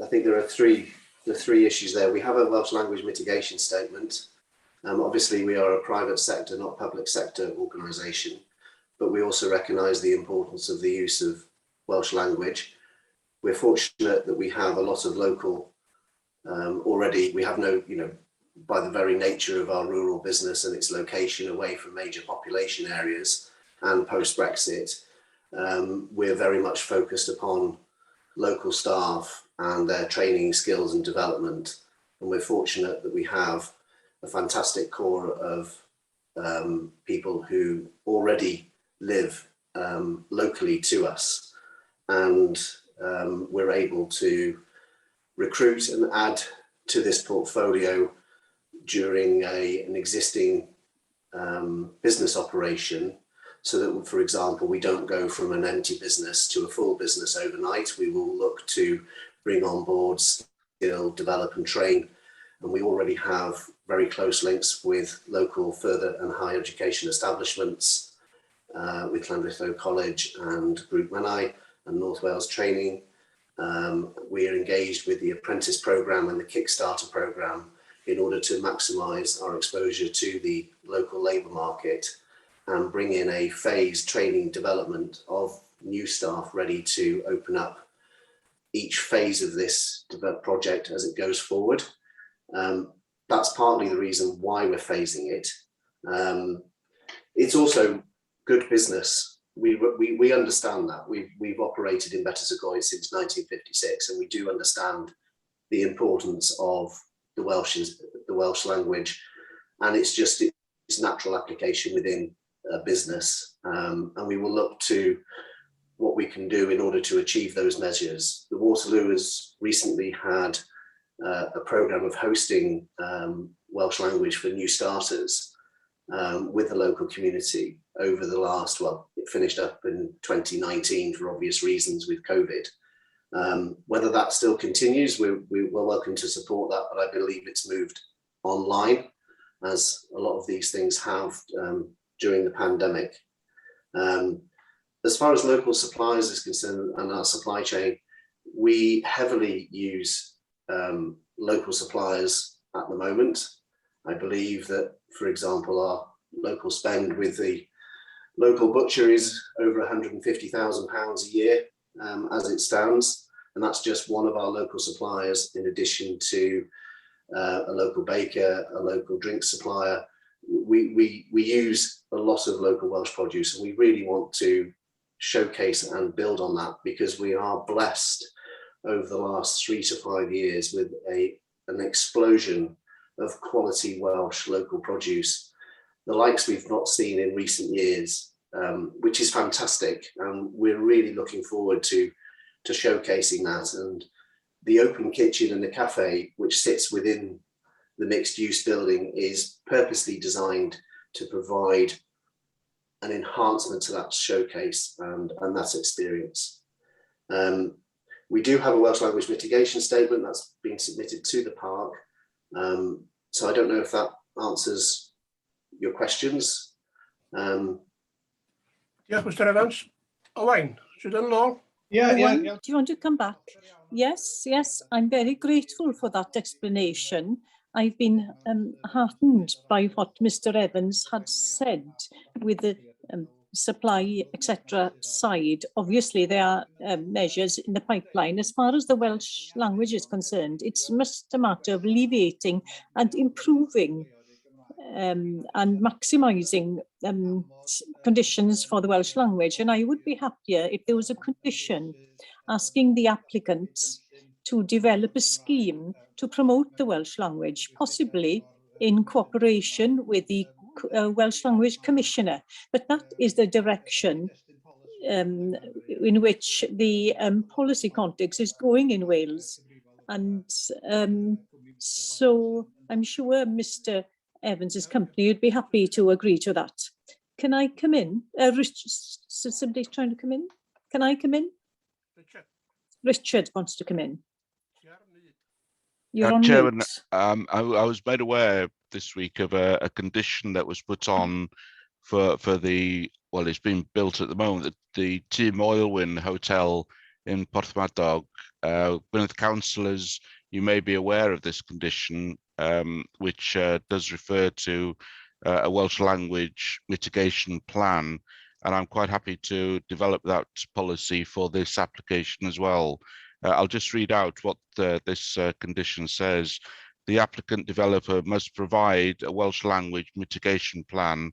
I think there are three issues there. We have a Welsh language mitigation statement. Obviously, we are a private sector, not public sector organisation, but we also recognise the importance of the use of Welsh language. We're fortunate that we have a lot of local already. We have no, by the very nature of our rural business and its location away from major population areas and post-Brexit, we're very much focused upon local staff and their training, skills and development. And we're fortunate that we have a fantastic core of people who already live locally to us. And we're able to recruit and add to this portfolio during an existing business operation, so that, for example, we don't go from an empty business to a full business overnight. We will look to bring on board, skill, develop and train. And we already have very close links with local further and higher education establishments, with Llandrillo College and Group Menai and North Wales Training. We are engaged with the apprentice programme and the Kickstarter programme in order to maximise our exposure to the local labour market and bring in a phased training development of new staff ready to open up each phase of this project as it goes forward. That's partly the reason why we're phasing it. It's also good business. We understand that. We've operated in Betws-y-Goed since 1956, and we do understand the importance of the Welsh language, and it's just its natural application within a business. And we will look to what we can do in order to achieve those measures. The Waterloo has recently had a programme of hosting Welsh language for new starters with the local community over the last, well, it finished up in 2019 for obvious reasons with COVID. Whether that still continues, we're welcome to support that, but I believe it's moved online, as a lot of these things have during the pandemic. As far as local suppliers is concerned and our supply chain, we heavily use local suppliers at the moment. I believe that, for example, our local spend with the local butcher is over £150,000 a year as it stands. And that's just one of our local suppliers, in addition to a local baker, a local drink supplier. We use a lot of local Welsh produce, and we really want to showcase and build on that, because we are blessed over the last 3 to 5 years with an explosion of quality Welsh local produce, the likes we've not seen in recent years, which is fantastic. And we're really looking forward to showcasing that. And the open kitchen and the cafe, which sits within the mixed use building, is purposely designed to provide an enhancement to that showcase and that experience. We do have a Welsh language mitigation statement that's been submitted to the park. So I don't know if that answers your questions. Diolch, Mr Evans. Owain, should I know? Yeah. Do you want to come back? Yes, I'm very grateful for that explanation. I've been heartened by what Mr Evans had said with the supply, etc. side. Obviously, there are measures in the pipeline. As far as the Welsh language is concerned, it's just a matter of alleviating and improving and maximising conditions for the Welsh language. And I would be happier if there was a condition asking the applicants to develop a scheme to promote the Welsh language, possibly in cooperation with the Welsh Language Commissioner. But that is the direction in which the policy context is going in Wales. And so I'm sure Mr Evans's company would be happy to agree to that. Can I come in? Somebody's trying to come in? Can I come in? Richard wants to come in. You're on Chairman, mute. I was made aware this week of a condition that was put on for the, well, it's being built at the moment, the Tîm Oelwyn Hotel in Porthmadog. One of the councillors, you may be aware of this condition, which does refer to a Welsh language mitigation plan, and I'm quite happy to develop that policy for this application as well. I'll just read out what this condition says. The applicant developer must provide a Welsh language mitigation plan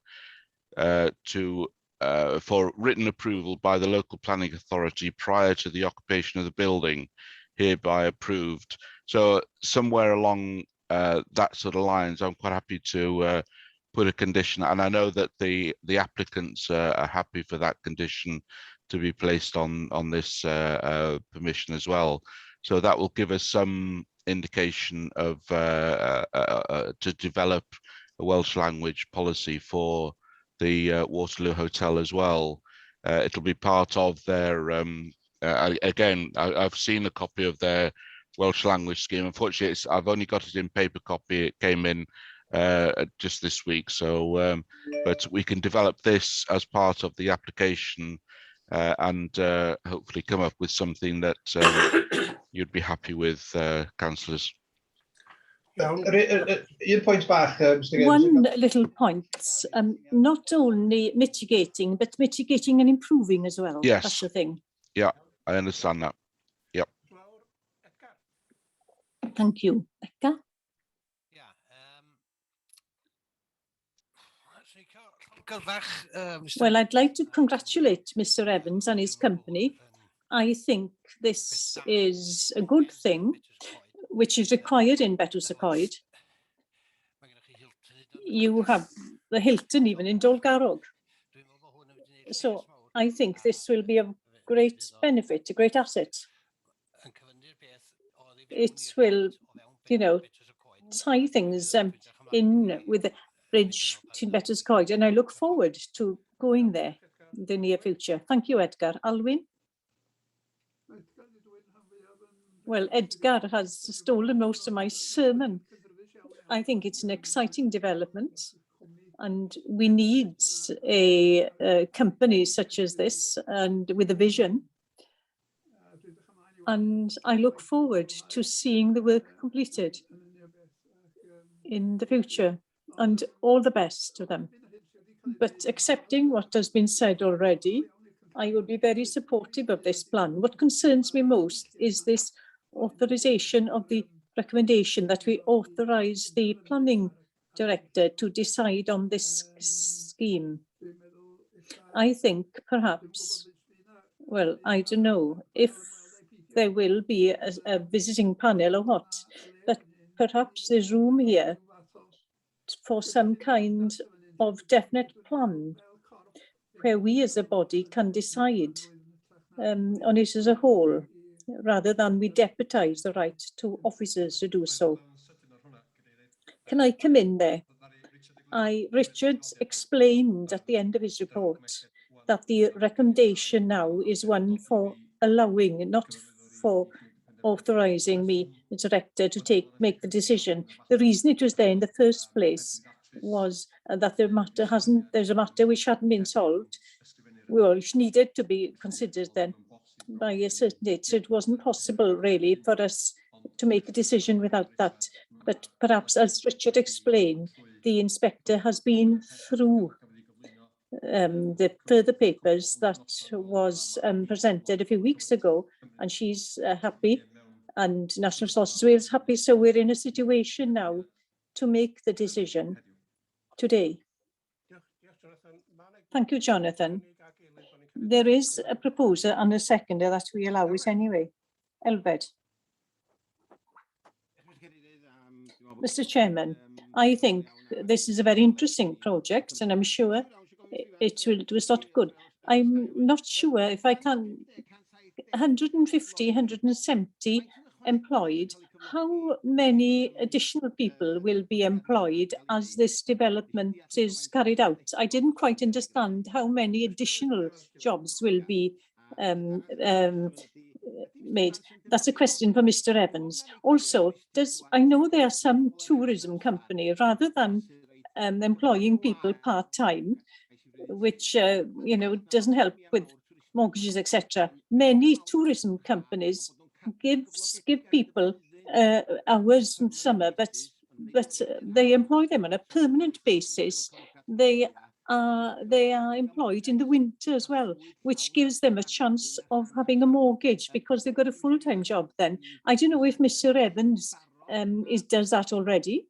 for written approval by the local planning authority prior to the occupation of the building, hereby approved. So somewhere along that sort of lines, I'm quite happy to put a condition, and I know that the applicants are happy for that condition to be placed on this permission as well. So that will give us some indication of to develop a Welsh language policy for the Waterloo Hotel as well. It'll be part of their, again, I've seen a copy of their Welsh language scheme. Unfortunately, I've only got it in paper copy. It came in just this week. So, but we can develop this as part of the application and hopefully come up with something that you'd be happy with, councillors. Un pwynt bach, Mr. One little point, not only mitigating, but mitigating and improving as well. Yes. That's the thing. Yeah, I understand that. Yep. Thank you. Becca? Well, I'd like to congratulate Mr. Evans and his company. I think this is a good thing, which is required in Betws-y-Coed. You have the Hilton even in Dolgarrog. So I think this will be a great benefit, a great asset. It will, you know, tie things in with the bridge to Betws-y-Coed, and I look forward to going there in the near future. Thank you, Edgar. Alwyn? Well, Edgar has stolen most of my sermon. I think it's an exciting development, and we need a company such as this and with a vision. And I look forward to seeing the work completed in the future, and all the best to them. But accepting what has been said already, I would be very supportive of this plan. What concerns me most is this authorization of the recommendation that we authorize the planning director to decide on this scheme. I think perhaps, well, I don't know if there will be a visiting panel or what, but perhaps there's room here for some kind of definite plan where we as a body can decide on it as a whole, rather than we deputise the right to officers to do so. Can I come in there? Richard explained at the end of his report that the recommendation now is one for allowing, not for authorising me, the director, to make the decision. The reason it was there in the first place was that there's a matter which hadn't been solved, which needed to be considered then by a certain date. So it wasn't possible really for us to make a decision without that. But perhaps, as Richard explained, the inspector has been through the further papers that was presented a few weeks ago, and she's happy, and National Resources Wales happy. So we're in a situation now to make the decision today. Thank you, Jonathan. There is a proposer and a seconder that we allow it anyway. Elbed. Mr. Chairman, I think this is a very interesting project, and I'm sure it was not good. I'm not sure if I can, 150, 170 employed, how many additional people will be employed as this development is carried out? I didn't quite understand how many additional jobs will be made. That's a question for Mr. Evans. Also, I know there are some tourism company, rather than employing people part-time, which you know, doesn't help with mortgages, etc. Many tourism companies give people hours in summer, but they employ them on a permanent basis. They are employed in the winter as well, which gives them a chance of having a mortgage because they've got a full-time job then. I don't know if Mr. Evans does that already.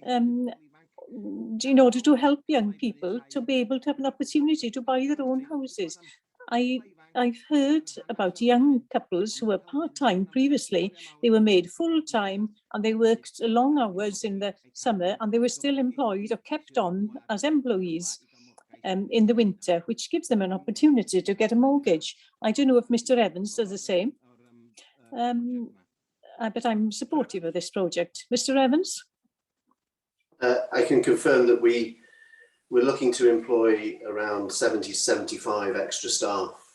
In order to help young people to be able to have an opportunity to buy their own houses. I've heard about young couples who were part-time previously. They were made full-time and they worked long hours in the summer, and they were still employed or kept on as employees in the winter, which gives them an opportunity to get a mortgage. I don't know if Mr. Evans does the same, but I'm supportive of this project. Mr. Evans? I can confirm that we're looking to employ around 70 to 75 extra staff,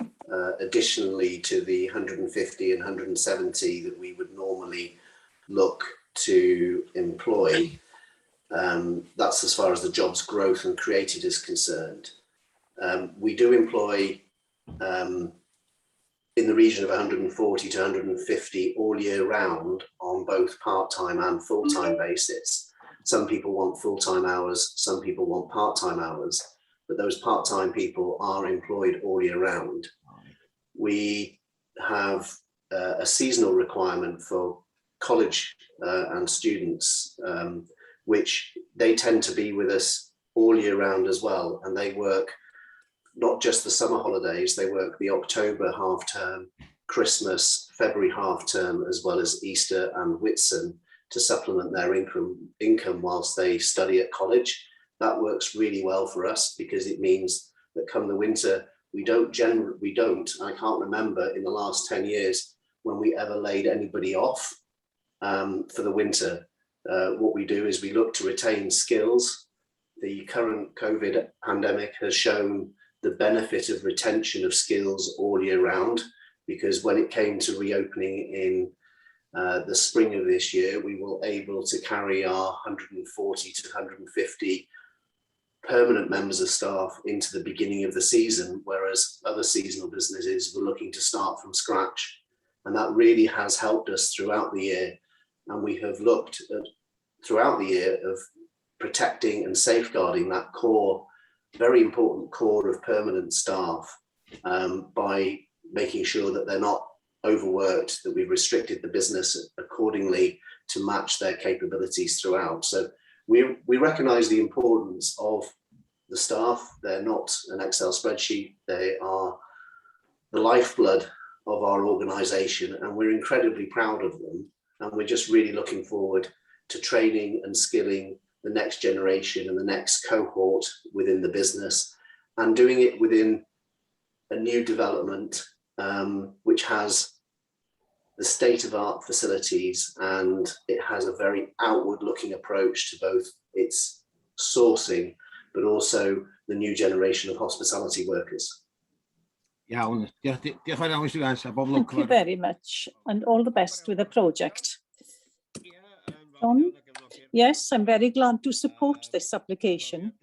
additionally to the 150 and 170 that we would normally look to employ. That's as far as the jobs growth and created is concerned. We do employ in the region of 140 to 150 all year round on both part-time and full-time basis. Some people want full-time hours, some people want part-time hours, but those part-time people are employed all year round. We have a seasonal requirement for college and students, which they tend to be with us all year round as well. And they work not just the summer holidays, they work the October half term, Christmas, February half term, as well as Easter and Whitsun to supplement their income whilst they study at college. That works really well for us because it means that come the winter, we don't, I can't remember in the last 10 years when we ever laid anybody off for the winter. What we do is we look to retain skills. The current COVID pandemic has shown the benefit of retention of skills all year round, because when it came to reopening in the spring of this year, we were able to carry our 140 to 150 permanent members of staff into the beginning of the season, whereas other seasonal businesses were looking to start from scratch. And that really has helped us throughout the year. And we have looked at throughout the year of protecting and safeguarding that core, very important core of permanent staff by making sure that they're not overworked, that we've restricted the business accordingly to match their capabilities throughout. So we recognise the importance of the staff. They're not an Excel spreadsheet. They are the lifeblood of our organisation, and we're incredibly proud of them. And we're just really looking forward to training and skilling the next generation and the next cohort within the business, and doing it within a new development which has the state-of-art facilities, and it has a very outward-looking approach to both its sourcing, but also the new generation of hospitality workers. Thank you very much, and all the best with the project. John? Yes, I'm very glad to support this application.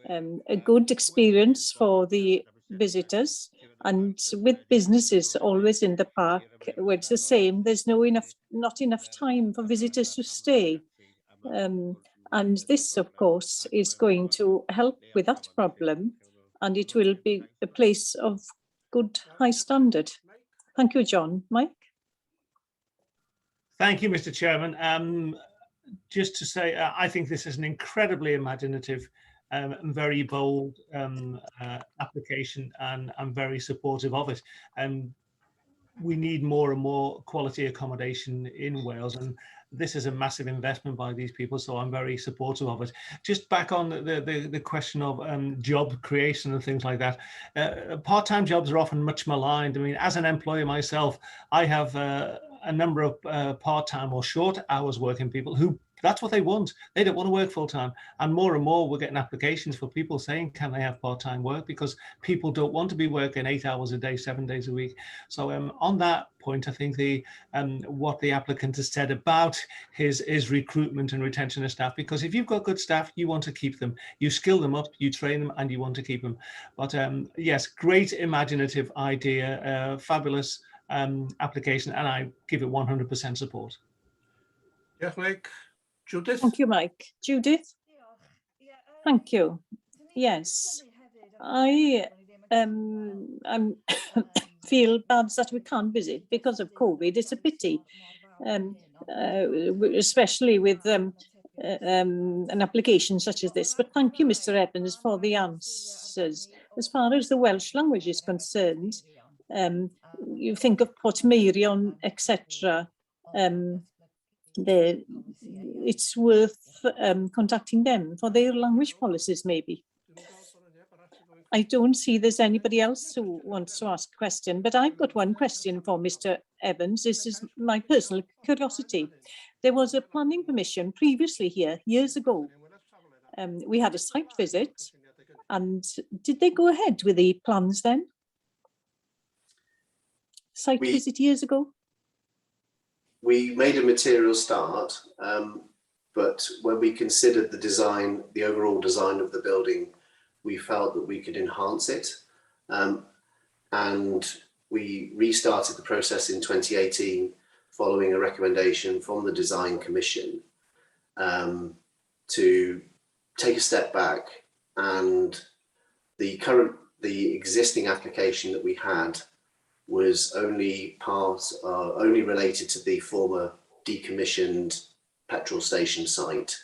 A good experience for the visitors, and with businesses always in the park where it's the same, there's not enough time for visitors to stay. And this, of course, is going to help with that problem, and it will be a place of good high standard. Thank you, John. Mike? Thank you, Mr. Chairman. Just to say, I think this is an incredibly imaginative and very bold application, and I'm very supportive of it. We need more and more quality accommodation in Wales, and this is a massive investment by these people, so I'm very supportive of it. Just back on the question of job creation and things like that, part-time jobs are often much maligned. I mean, as an employer myself, I have a number of part-time or short hours working people who, that's what they want. They don't want to work full-time. And more we're getting applications for people saying, can they have part-time work? Because people don't want to be working 8 hours a day, 7 days a week. So on that point, I think what the applicant has said about his recruitment and retention of staff, because if you've got good staff, you want to keep them. You skill them up, you train them, and you want to keep them. But yes, great imaginative idea, fabulous application, and I give it 100% support. Yes, Mike. Judith? Thank you, Mike. Judith? Thank you. Yes, I feel bad that we can't visit because of COVID. It's a pity, especially with an application such as this. But thank you, Mr. Evans, for the answers. As far as the Welsh language is concerned, you think of Portmeirion, etc. It's worth contacting them for their language policies, maybe. I don't see there's anybody else who wants to ask a question, but I've got one question for Mr. Evans. This is my personal curiosity. There was a planning permission previously here years ago. We had a site visit, and did they go ahead with the plans then? Site visit years ago? We made a material start, but when we considered the design, the overall design of the building, we felt that we could enhance it. And we restarted the process in 2018 following a recommendation from the Design Commission to take a step back, and the existing application that we had was only related to the former decommissioned petrol station site,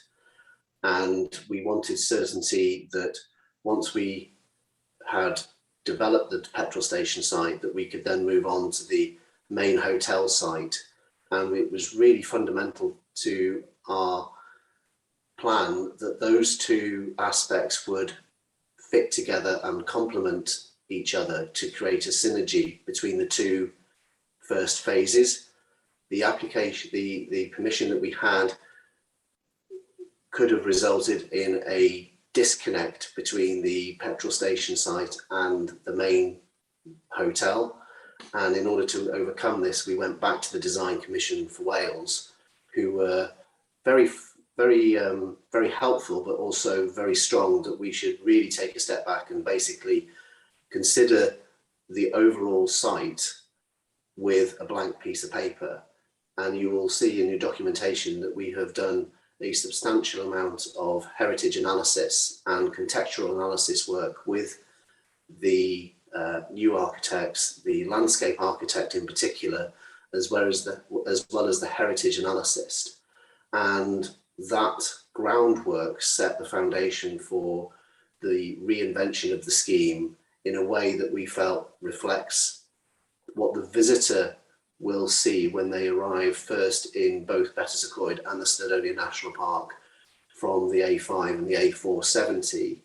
and we wanted certainty that once we had developed the petrol station site that we could then move on to the main hotel site. And it was really fundamental to our plan that those two aspects would fit together and complement each other to create a synergy between the two first phases. The application, the permission that we had could have resulted in a disconnect between the petrol station site and the main hotel. And in order to overcome this, we went back to the Design Commission for Wales, who were very helpful, but also very strong that we should really take a step back and basically consider the overall site with a blank piece of paper. And you will see in your documentation that we have done a substantial amount of heritage analysis and contextual analysis work with the new architects, the landscape architect in particular, as well as the heritage analyst. And that groundwork set the foundation for the reinvention of the scheme in a way that we felt reflects what the visitor will see when they arrive first in both Betws and the Snowdonia National Park from the A5 and the A470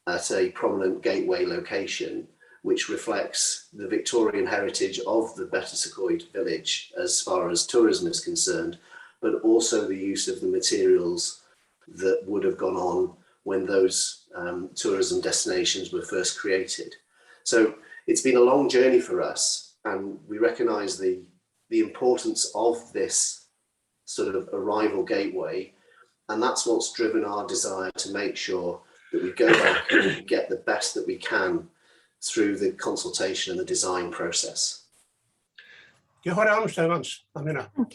at a prominent gateway location, which reflects the Victorian heritage of the Betws village as far as tourism is concerned, but also the use of the materials that would have gone on when those tourism destinations were first created. So it's been a long journey for us, and we recognise the importance of this sort of arrival gateway, and that's what's driven our desire to make sure that we go back and get the best that we can through the consultation and the design process. Thank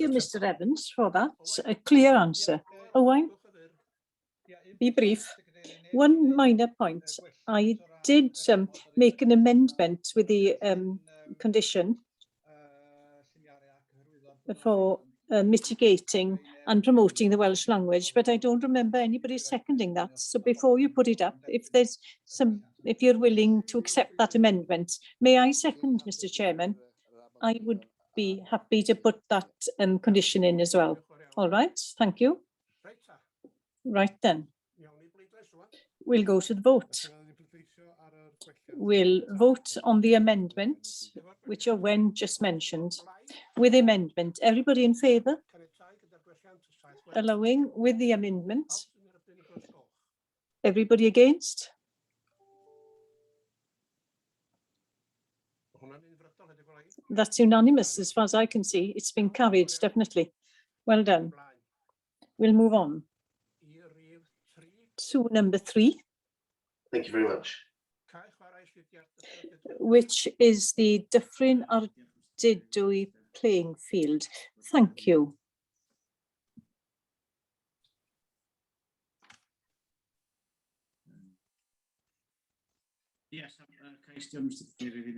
you, Mr. Evans, for that. A clear answer. Owain, be brief. One minor point. I did make an amendment with the condition for mitigating and promoting the Welsh language, but I don't remember anybody seconding that. So before you put it up, if you're willing to accept that amendment, may I second, Mr. Chairman? I would be happy to put that condition in as well. All right, thank you. Right then, we'll go to the vote. We'll vote on the amendment, which Owen just mentioned, with amendment. Everybody in favour? Allowing with the amendment. Everybody against? That's unanimous as far as I can see. It's been carried, definitely. Well done. We'll move on to number 3. Thank you very much. Which is the Dyffryn Ardudwy playing field. Thank you.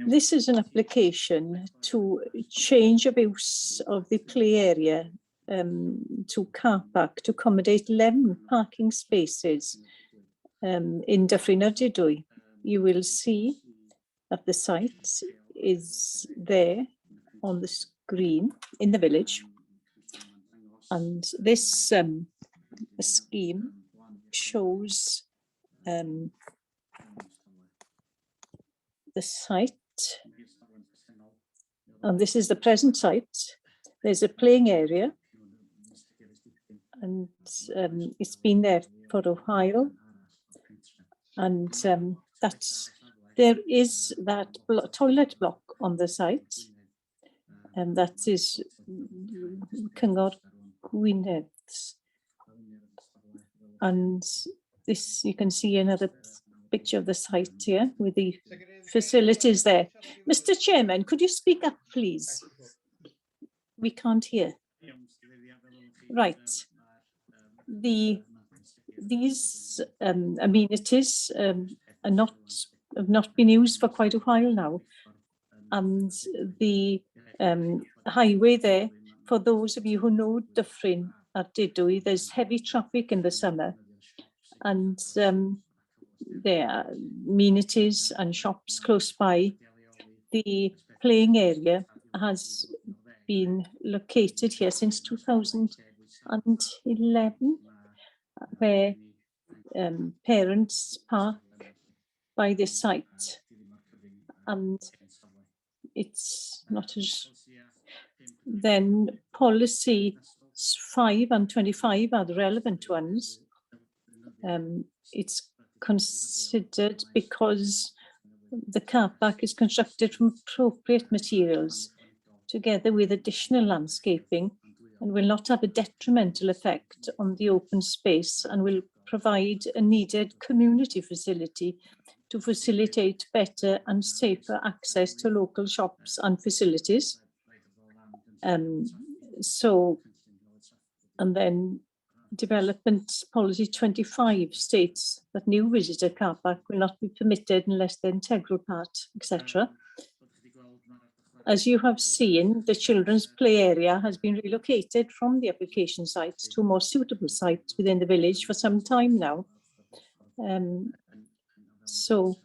This is an application to change of use of the play area to car park to accommodate 11 parking spaces in Dyffryn Ardudwy. You will see that the site is there on the screen in the village, and this scheme shows the site, and this is the present site. There's a playing area, and it's been there for a while, and there is that toilet block on the site, and that is Cyngor Gwynedd. And this, you can see another picture of the site here with the facilities there. Mr. Chairman, could you speak up, please? We can't hear. Right. These amenities have not been used for quite a while now, and the highway there, for those of you who know Dyffryn at Didwy, there's heavy traffic in the summer, and there are amenities and shops close by. The playing area has been located here since 2011, where parents park by this site, and it's not as then policy 5 and 25 are the relevant ones. It's considered because the car park is constructed from appropriate materials together with additional landscaping, and will not have a detrimental effect on the open space, and will provide a needed community facility to facilitate better and safer access to local shops and facilities. And then Development Policy 25 states that new visitor car park will not be permitted unless they're integral part, etc. As you have seen, the children's play area has been relocated from the application sites to more suitable sites within the village for some time now. So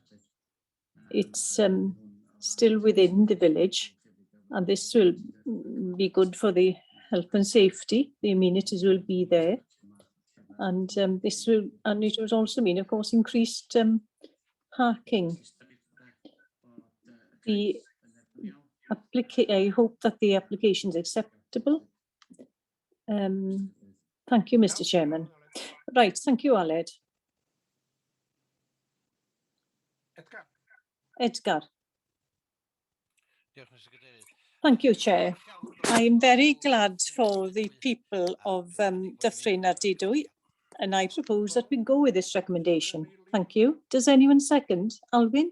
it's still within the village, and this will be good for the health and safety. The amenities will be there, and it will also mean, of course, increased parking. I hope that the application is acceptable. Thank you, Mr. Chairman. Right, thank you, Aled. Edgar. Thank you, Chair. I'm very glad for the people of Dyffryn a Didwy, and I propose that we go with this recommendation. Thank you. Does anyone second? Alwyn?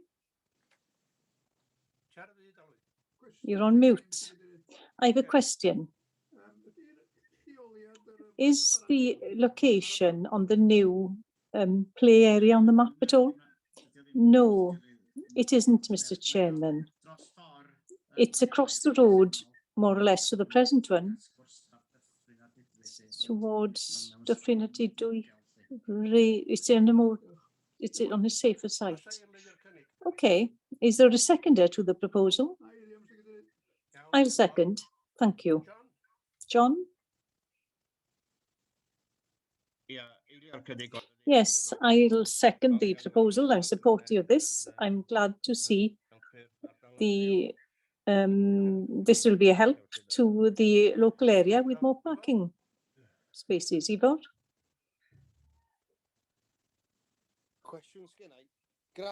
You're on mute. I have a question. Is the location on the new play area on the map at all? No, it isn't, Mr. Chairman. It's across the road, more or less, to the present one, towards Dyffryn a Didwy. It's on a safer site. Okay, is there a seconder to the proposal? I'll second. Thank you. John? Yes, I'll second the proposal. I'm supportive of this. I'm glad to see this will be a help to the local area with more parking spaces. Ivor?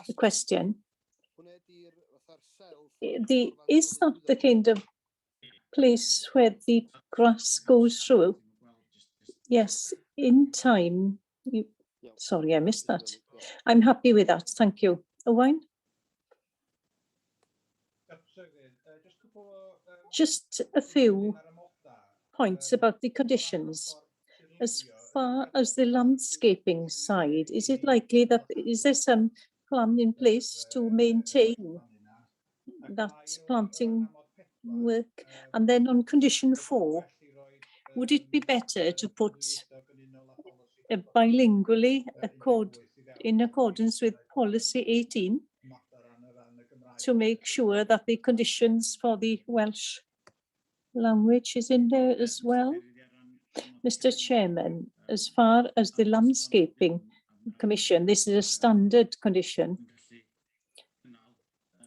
The question. Is that the kind of place where the grass goes through? Yes, in time. Sorry, I missed that. I'm happy with that. Thank you. Owain? Just a few points about the conditions. As far as the landscaping side, is it likely that, is there some plan in place to maintain that planting work? And then on condition 4, would it be better to put bilingually in accordance with policy 18 to make sure that the conditions for the Welsh language is in there as well? Mr. Chairman, as far as the landscaping commission, this is a standard condition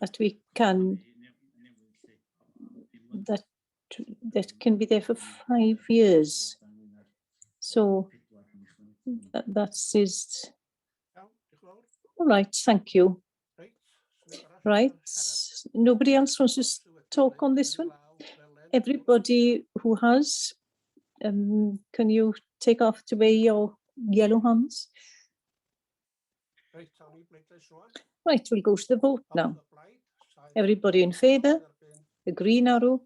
that we can, that can be there for 5 years. So that is all right. Thank you. Right. Nobody else wants to talk on this one? Everybody who has, can you take off away your yellow hands? Right, we'll go to the vote now. Everybody in favour? The green arrow.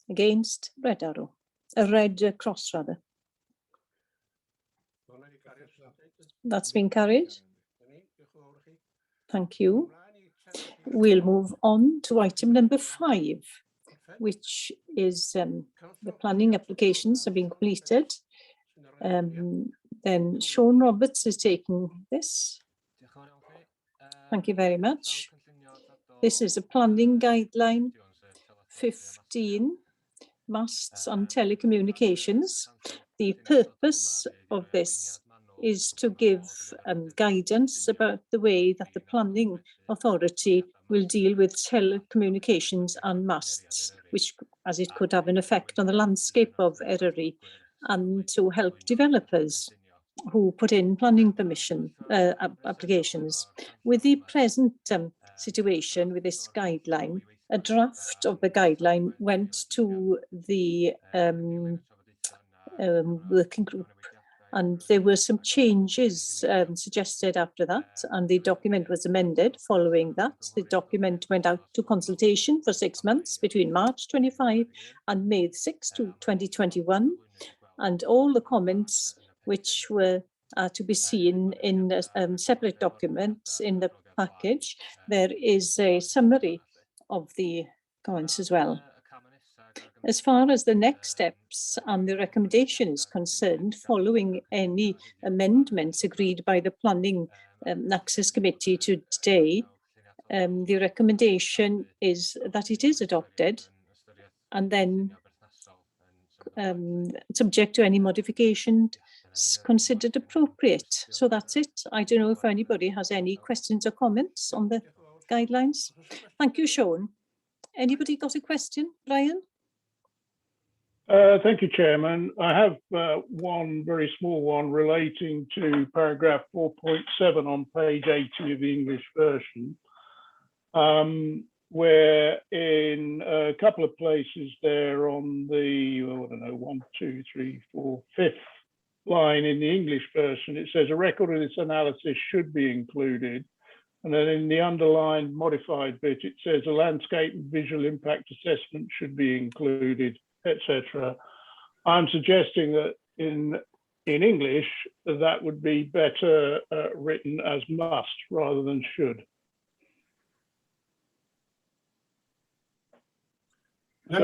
Against? Red arrow. A red cross, rather. That's been carried. Thank you. We'll move on to item number 5, which is the planning applications have been completed. Then Sean Roberts is taking this. Thank you very much. This is a planning guideline 15, masts and telecommunications. The purpose of this is to give guidance about the way that the planning authority will deal with telecommunications and masts, which, as it could have an effect on the landscape of Eryri, and to help developers who put in planning permission applications. With the present situation with this guideline, a draft of the guideline went to the working group, and there were some changes suggested after that, and the document was amended following that. The document went out to consultation for 6 months between March 25 and May 6 to 2021, and all the comments which were to be seen in separate documents in the package. There is a summary of the comments as well. As far as the next steps and the recommendation is concerned, following any amendments agreed by the Planning Access Committee today, the recommendation is that it is adopted, and then subject to any modification considered appropriate. So that's it. I don't know if anybody has any questions or comments on the guidelines. Thank you, Sean. Anybody got a question, Brian? Thank you, Chairman. I have one very small one relating to paragraph 4.7 on page 80 of the English version, where in a couple of places there on the, I don't know, 1, 2, 3, 4, 5th line in the English version, it says a record of this analysis should be included. And then in the underlined modified bit, it says a landscape and visual impact assessment should be included, etc. I'm suggesting that in English, that would be better written as must rather than should. So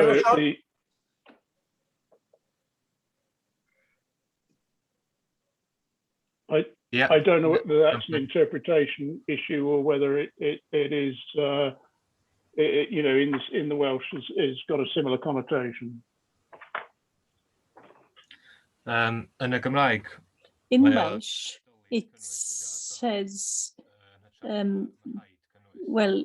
I don't know whether that's an interpretation issue or whether it is, you know, in the Welsh is got a similar connotation. Yn y Gymraeg. In Welsh, it says, well,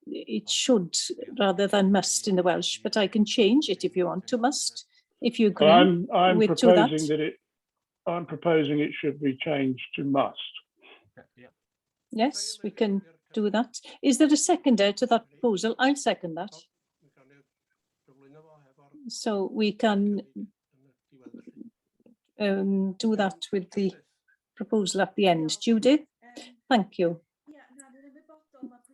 it should rather than must in the Welsh, but I can change it if you want to must, if you agree. I'm proposing that I'm proposing it should be changed to must. Yes, we can do that. Is there a seconder to that proposal? I'll second that. So we can do that with the proposal at the end. Judith, thank you.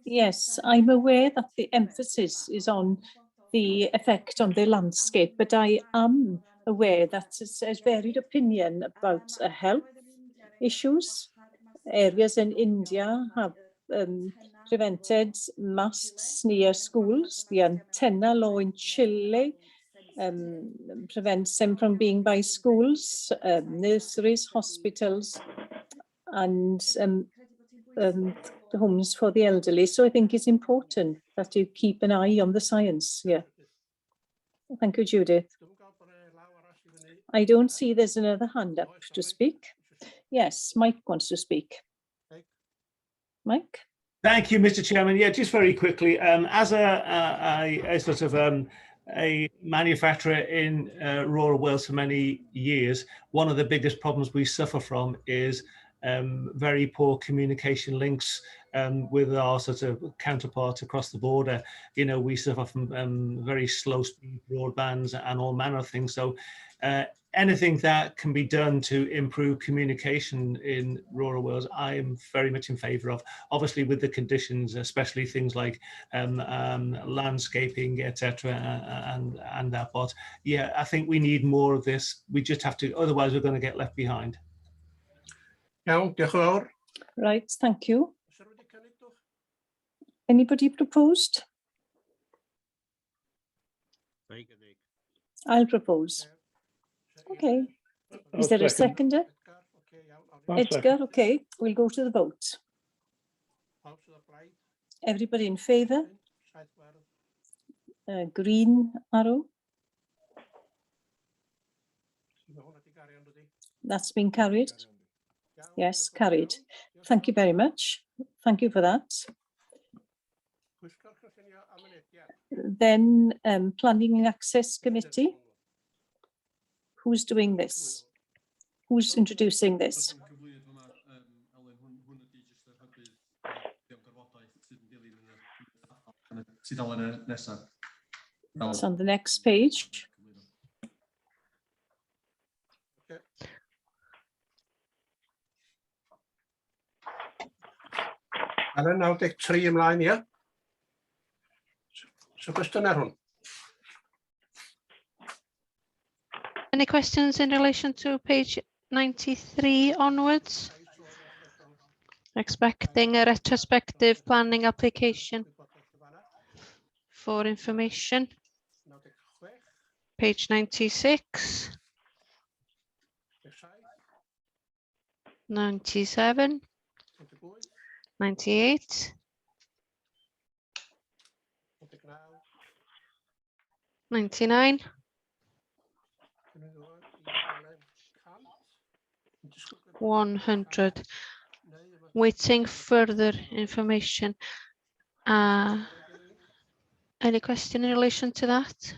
Yes, I'm aware that the emphasis is on the effect on the landscape, but I am aware that there's varied opinion about health issues. Areas in India have prevented masts near schools. The antenna law in Chile prevents them from being by schools, nurseries, hospitals, and the homes for the elderly. So I think it's important that you keep an eye on the science here. Thank you, Judith. I don't see there's another hand up to speak. Yes, Mike wants to speak. Mike? Thank you, Mr. Chairman. Yeah, just very quickly, as a sort of a manufacturer in rural Wales for many years, one of the biggest problems we suffer from is very poor communication links with our sort of counterparts across the border. You know, we suffer from very slow speed broadbands and all manner of things. So anything that can be done to improve communication in rural Wales, I am very much in favour of. Obviously, with the conditions, especially things like landscaping, etc., and that. But yeah, I think we need more of this. We just have to, otherwise we're going to get left behind. Iawn, diolch yn fawr. Right, thank you. Anybody proposed? I'll propose. Okay. Is there a seconder? Edgar, okay. We'll go to the vote. Everybody in favour? Green arrow. That's been carried. Yes, carried. Thank you very much. Thank you for that. Then Planning and Access Committee. Who's doing this? Who's introducing this? It's on the next page. Alan, 93 ymlaen, ia? So cwestiwn ar hwn. Any questions in relation to page 93 onwards? Expecting a retrospective planning application for information. Page 96. 97. 98. 99. 100. Waiting further information. Any question in relation to that?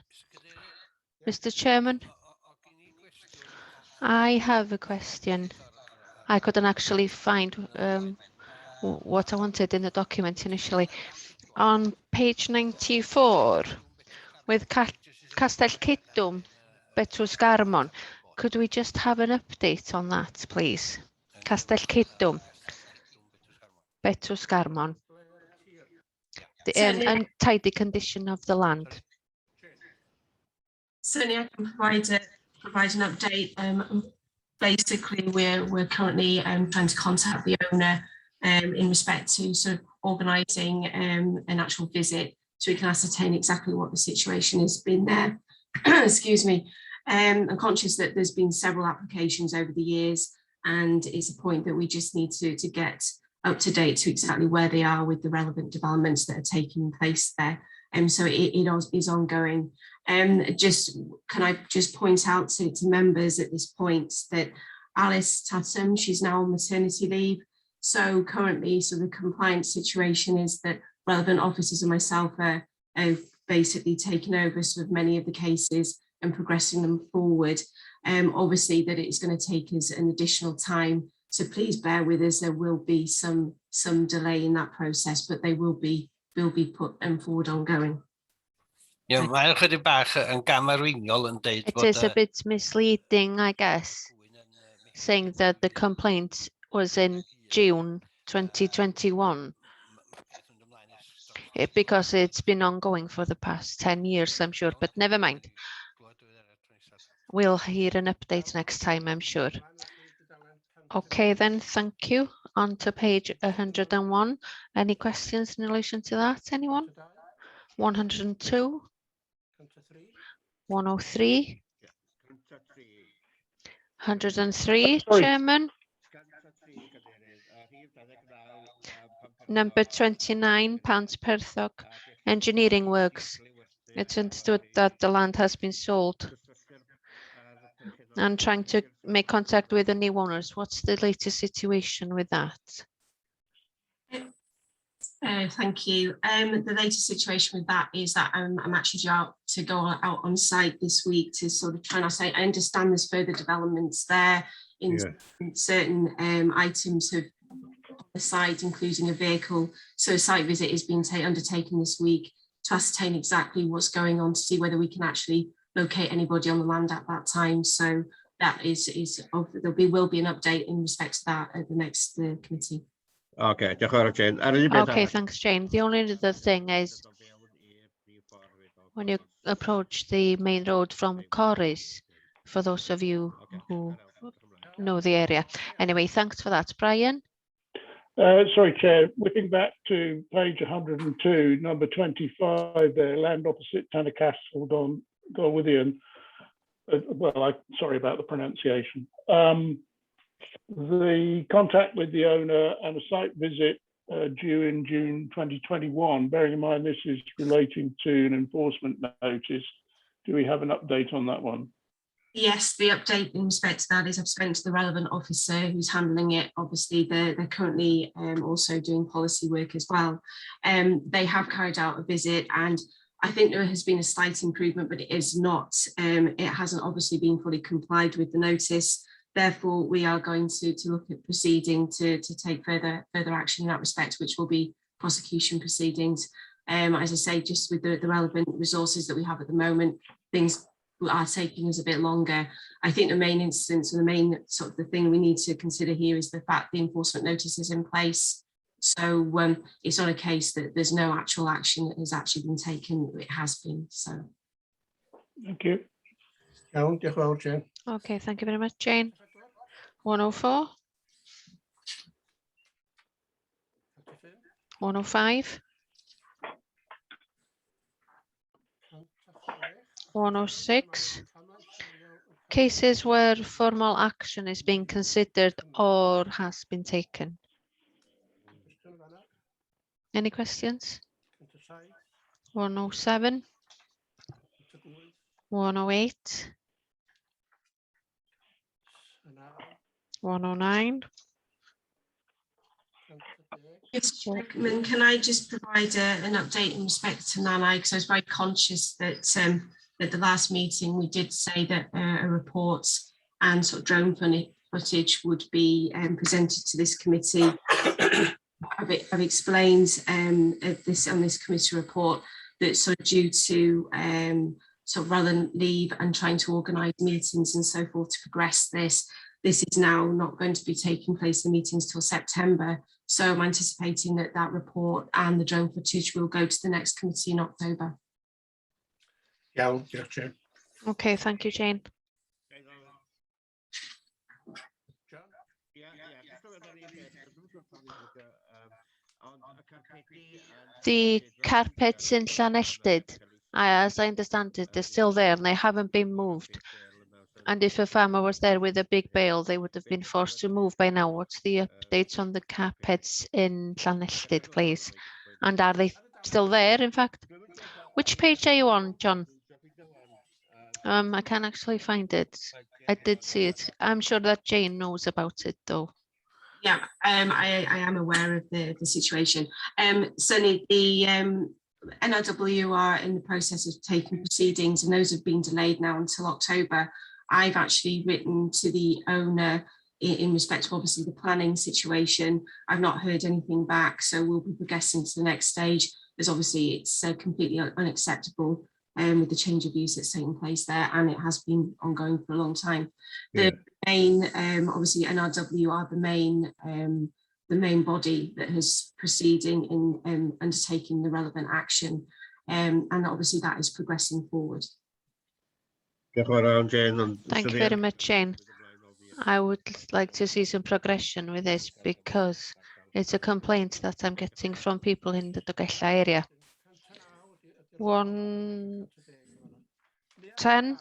Mr. Chairman? I have a question. I couldn't actually find what I wanted in the document initially. On page 94, with Castell Cydwm, Betrws Garmon, could we just have an update on that, please? Castell Cydwm, Betrws Garmon. The untidy condition of the land. Certainly, I can provide an update. Basically, we're currently trying to contact the owner in respect to sort of organising an actual visit, so we can ascertain exactly what the situation has been there. Excuse me. I'm conscious that there's been several applications over the years, and it's a point that we just need to get up to date to exactly where they are with the relevant developments that are taking place there. So it is ongoing. Can I just point out to members at this point that Alice Tatum, she's now on maternity leave. So currently, the compliance situation is that relevant officers and myself are basically taking over sort of many of the cases and progressing them forward. Obviously that it's going to take us an additional time, so please bear with us. There will be some delay in that process, but they will be put forward ongoing. Yeah, it is a bit misleading, I guess, saying that the complaint was in June 2021. Because it's been ongoing for the past 10 years, I'm sure, but never mind. We'll hear an update next time, I'm sure. Okay, then, thank you. On to page 101. Any questions in relation to that, anyone? 102. 103. 103, Chairman. Number 29, pounds per thug. Engineering works. It's understood that the land has been sold. I'm trying to make contact with the new owners. What's the latest situation with that? Thank you. The latest situation with that is that I'm actually due out to go out on site this week to sort of try and I understand there's further developments there in certain items of the site, including a vehicle. So a site visit is being undertaken this week to ascertain exactly what's going on, to see whether we can actually locate anybody on the land at that time. So that will be an update in respect to that at the next committee. Okay, diolch yn fawr Jane. Ar un beth Okay, arall. thanks, Jane. The only other thing is when you approach the main road from Corris, for those of you who know the area. Anyway, thanks for that. Brian? Sorry, Chair, whipping back to page 102, number 25 there, land opposite Tanner Castle, Galwithian. Well, sorry about the pronunciation. The contact with the owner and a site visit due in June 2021, bearing in mind this is relating to an enforcement notice. Do we have an update on that one? Yes, the update in respect to that is I've spoken to the relevant officer who's handling it. Obviously, they're currently also doing policy work as well. They have carried out a visit, and I think there has been a slight improvement, but it is not. It hasn't obviously been fully complied with the notice. Therefore, we are going to look at proceeding to take further action in that respect, which will be prosecution proceedings. As I say, just with the relevant resources that we have at the moment, things are taking us a bit longer. I think the main instance and the main sort of the thing we need to consider here is the fact the enforcement notice is in place. So it's not a case that there's no actual action that has actually been taken. It has been. So. Thank you. Iawn, diolch yn fawr Jane. Okay, thank you very much, Jane. 104. 105. 106. Cases where formal action is being considered or has been taken. Any questions? 107. 108. 109. Mr. Chairman, can I just provide an update in respect to Nanai, because I was very conscious that at the last meeting we did say that a report and sort of drone footage would be presented to this committee. I've explained on this committee report that sort of due to sort of rather than leave and trying to organise meetings and so forth to progress this is now not going to be taking place in meetings till September. So I'm anticipating that report and the drone footage will go to the next committee in October. Iawn, diolch Jane. Okay, thank you, Jane. The carpets in Llanelltid, as I understand it, they're still there and they haven't been moved. And if a farmer was there with a big bale, they would have been forced to move by now. What's the updates on the carpets in Llanelltid, please? And are they still there, in fact? Which page are you on, John? I can't actually find it. I did see it. I'm sure that Jane knows about it, though. Yeah, I am aware of the situation. Certainly, the NRW are in the process of taking proceedings, and those have been delayed now until October. I've actually written to the owner in respect to obviously the planning situation. I've not heard anything back, so we'll be progressing to the next stage, because obviously it's completely unacceptable with the change of use that's taking place there, and it has been ongoing for a long time. Yeah. The main, obviously NRW are the main body that has proceeding in undertaking the relevant action, and obviously that is progressing forward. Thank you very much, Jane. I would like to see some progression with this because it's a complaint that I'm getting from people in the Dolgellau area. 110.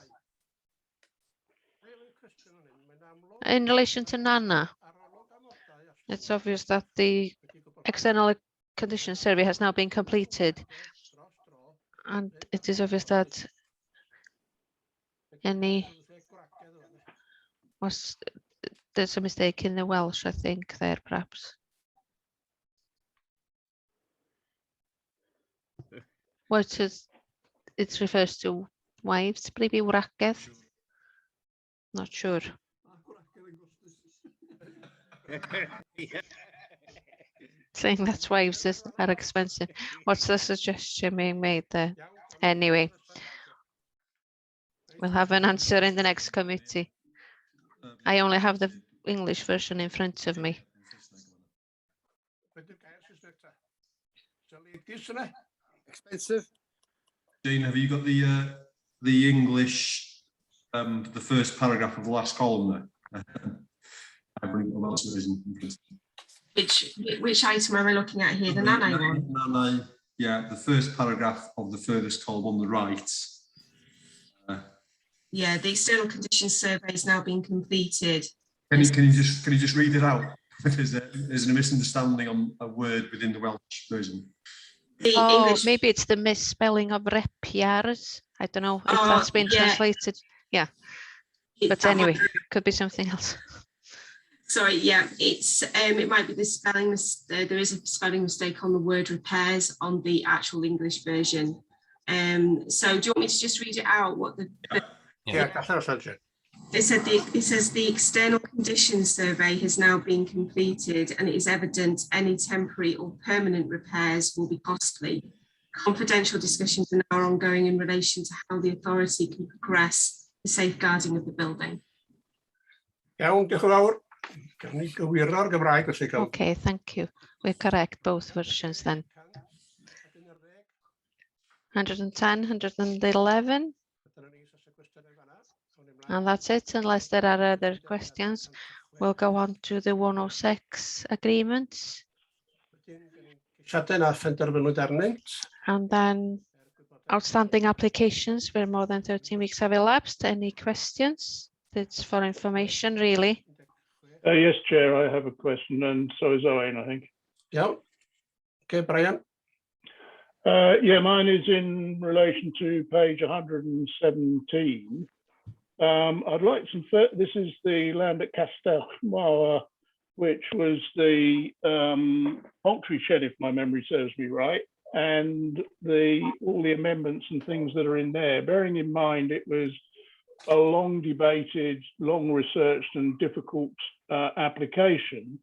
In relation to Nana, it's obvious that the external condition survey has now been completed, and it is obvious that there's a mistake in the Welsh, I think, there perhaps. What is it refers to wives, maybe wragedd? Not sure. Saying that wives are expensive. What's the suggestion being made there? Anyway, We'll have an answer in the next committee. I only have the English version in front of me. Expensive. Jane, have you got the English, the first paragraph of the last column there? I bring the last version. Which item are we looking at here? The Nanai one? Nanai, yeah, the first paragraph of the furthest column on the right. Yeah, the external conditions survey is now being completed. Can you just read it out? Because there's a misunderstanding on a word within the Welsh version. English... maybe it's the misspelling of repiars. I don't know if that's been translated. Yeah, but anyway, could be something else. Sorry, yeah, it might be the spelling mistake. There is a spelling mistake on the word repairs on the actual English version. So do you want me to just read it out? What the it says the external conditions survey has now been completed, and it is evident any temporary or permanent repairs will be costly. Confidential discussions are now ongoing in relation to how the authority can progress the safeguarding of the building. Okay, thank you. We're correct, both versions then. 110, 111. And that's it, unless there are other questions. We'll go on to the 106 agreements. And then outstanding applications where more than 13 weeks have elapsed. Any questions? It's for information, really. Yes, Chair, I have a question, and so is Owen, I think. Yeah. Okay, Brian. Yeah, mine is in relation to page 117. I'd like some, this is the land at Castellmawr, which was the poultry shed, if my memory serves me right, and all the amendments and things that are in there, bearing in mind it was a long debated, long researched and difficult application.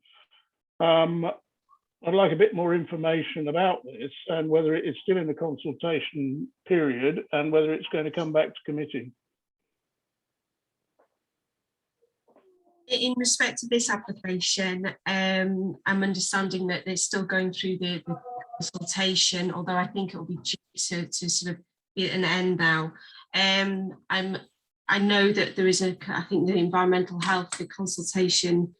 I'd like a bit more information about this and whether it is still in the consultation period and whether it's going to come back to committee. In respect to this application, I'm understanding that it's still going through the consultation, although I think it will be due to sort of be at an end now. I know that there is I think the environmental health, the consultation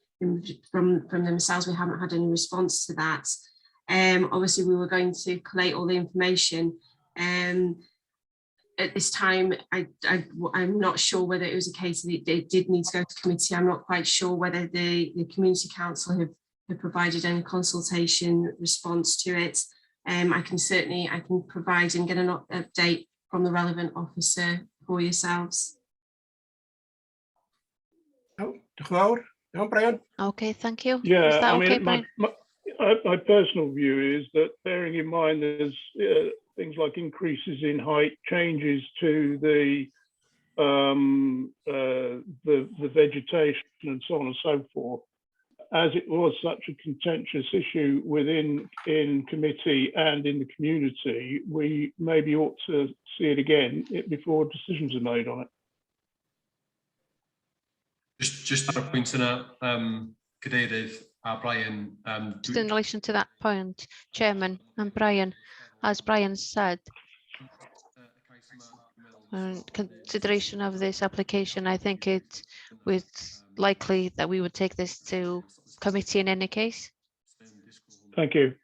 from themselves, we haven't had any response to that. Obviously, we were going to collate all the information. At this time, I'm not sure whether it was a case that it did need to go to committee. I'm not quite sure whether the Community Council have provided any consultation response to it. I can provide and get an update from the relevant officer for yourselves. Brian. Okay, thank you. Yeah, is that I mean, okay, Brian? my personal view is that bearing in mind there's things like increases in height, changes to the vegetation and so on and so forth, as it was such a contentious issue in committee and in the community, we maybe ought to see it again before decisions are made on it. Just a point in Cadeirydd, Brian. Just in relation to that point, Chairman and Brian, as Brian said, in consideration of this application, I think it was likely that we would take this to committee in any case. Thank you.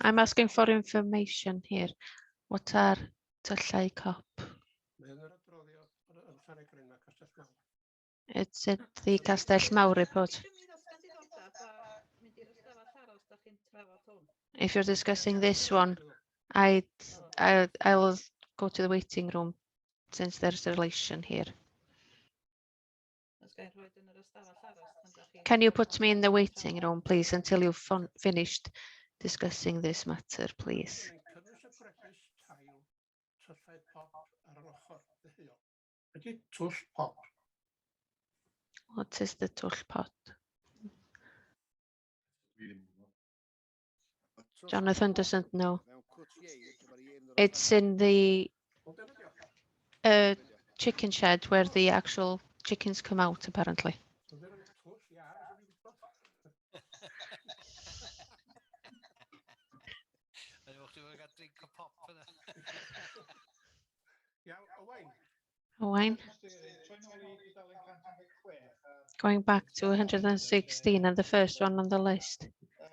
I'm asking for information here. What are tyllau cop? It's at the Castellmawr report. If you're discussing this one, I will go to the waiting room since there's a relation here. Can you put me in the waiting room, please, until you've finished discussing this matter, please? What is the tull pot? Jonathan doesn't know. It's in the chicken shed where the actual chickens come out, apparently. Owain. Going back to 116 and the first one on the list,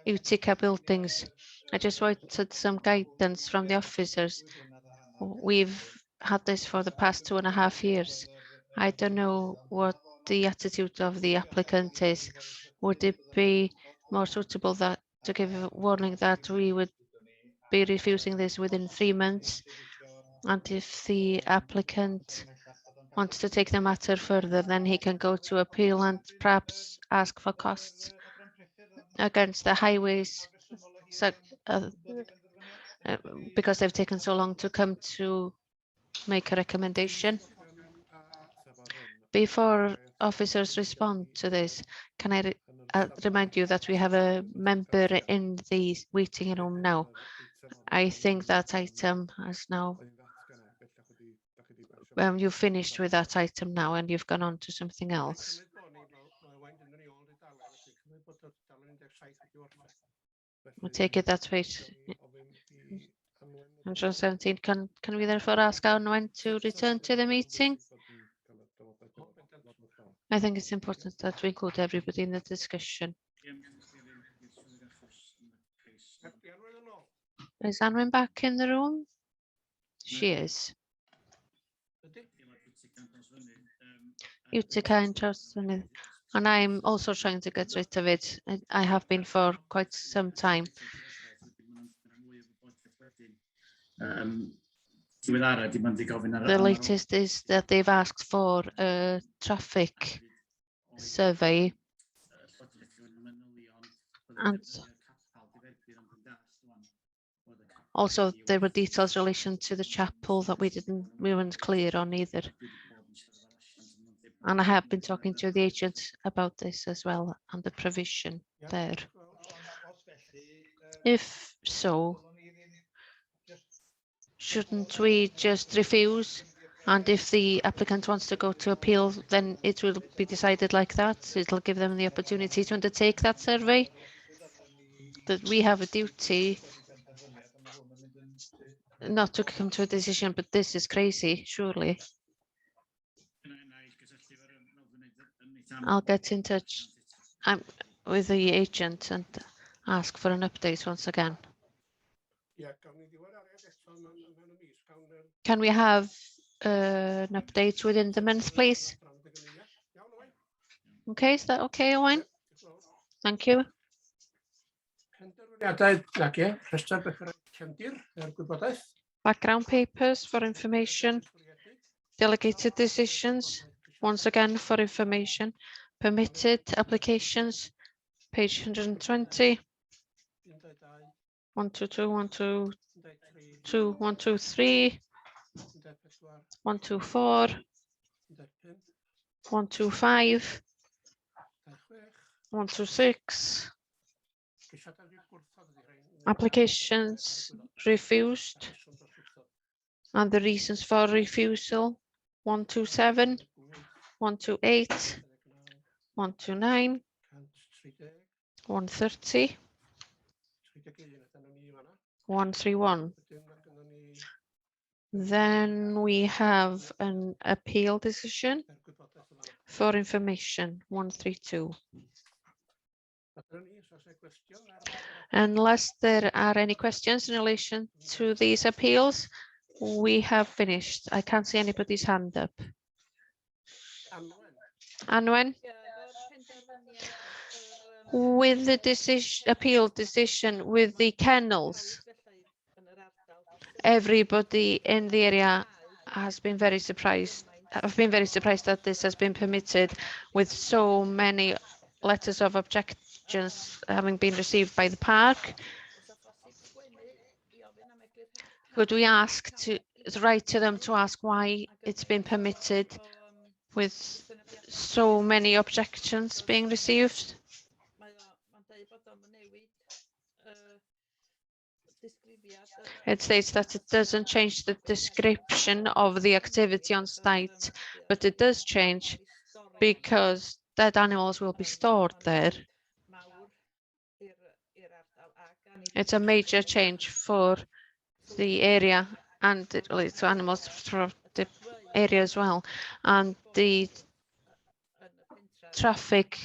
Utica buildings. I just wanted some guidance from the officers. We've had this for the past 2.5 years. I don't know what the attitude of the applicant is. Would it be more suitable that to give a warning that we would be refusing this within 3 months? And if the applicant wants to take the matter further, then he can go to appeal and perhaps ask for costs against the highways, so, because they've taken so long to come to make a recommendation. Before officers respond to this, can I remind you that we have a member in the waiting room now? I think that item has now, you've finished with that item now and you've gone on to something else. We'll take it that way. 117. Can we therefore ask Anwen to return to the meeting? I think it's important that we include everybody in the discussion. Is Anwen back in the room? She is. Utica interest in it. And I'm also trying to get rid of it. I have been for quite some time. The latest is that they've asked for a traffic survey. And also there were details in relation to the chapel that we weren't clear on either. And I have been talking to the agent about this as well and the provision there. If so, shouldn't we just refuse? And if the applicant wants to go to appeal, then it will be decided like that. It'll give them the opportunity to undertake that survey. That we have a duty not to come to a decision, but this is crazy, surely. I'll get in touch with the agent and ask for an update once again. Can we have an update within the month, please? Okay, is that okay, Owain? Thank you. Background papers for information. Delegated decisions, once again for information. Permitted applications, page 120. 122, 122, 123, 124, 125, 126. Applications refused and the reasons for refusal: 127, 128, 129, 130, 131. Then we have an appeal decision for information, 132. Unless there are any questions in relation to these appeals, we have finished. I can't see anybody's hand up. Anwen? With the appeal decision with the kennels, everybody in the area has been very surprised. I've been very surprised that this has been permitted with so many letters of objections having been received by the park. Could we ask to write to them to ask why it's been permitted with so many objections being received? It states that it doesn't change the description of the activity on site, but it does change because dead animals will be stored there. It's a major change for the area, and it relates to animals from the area as well. And the traffic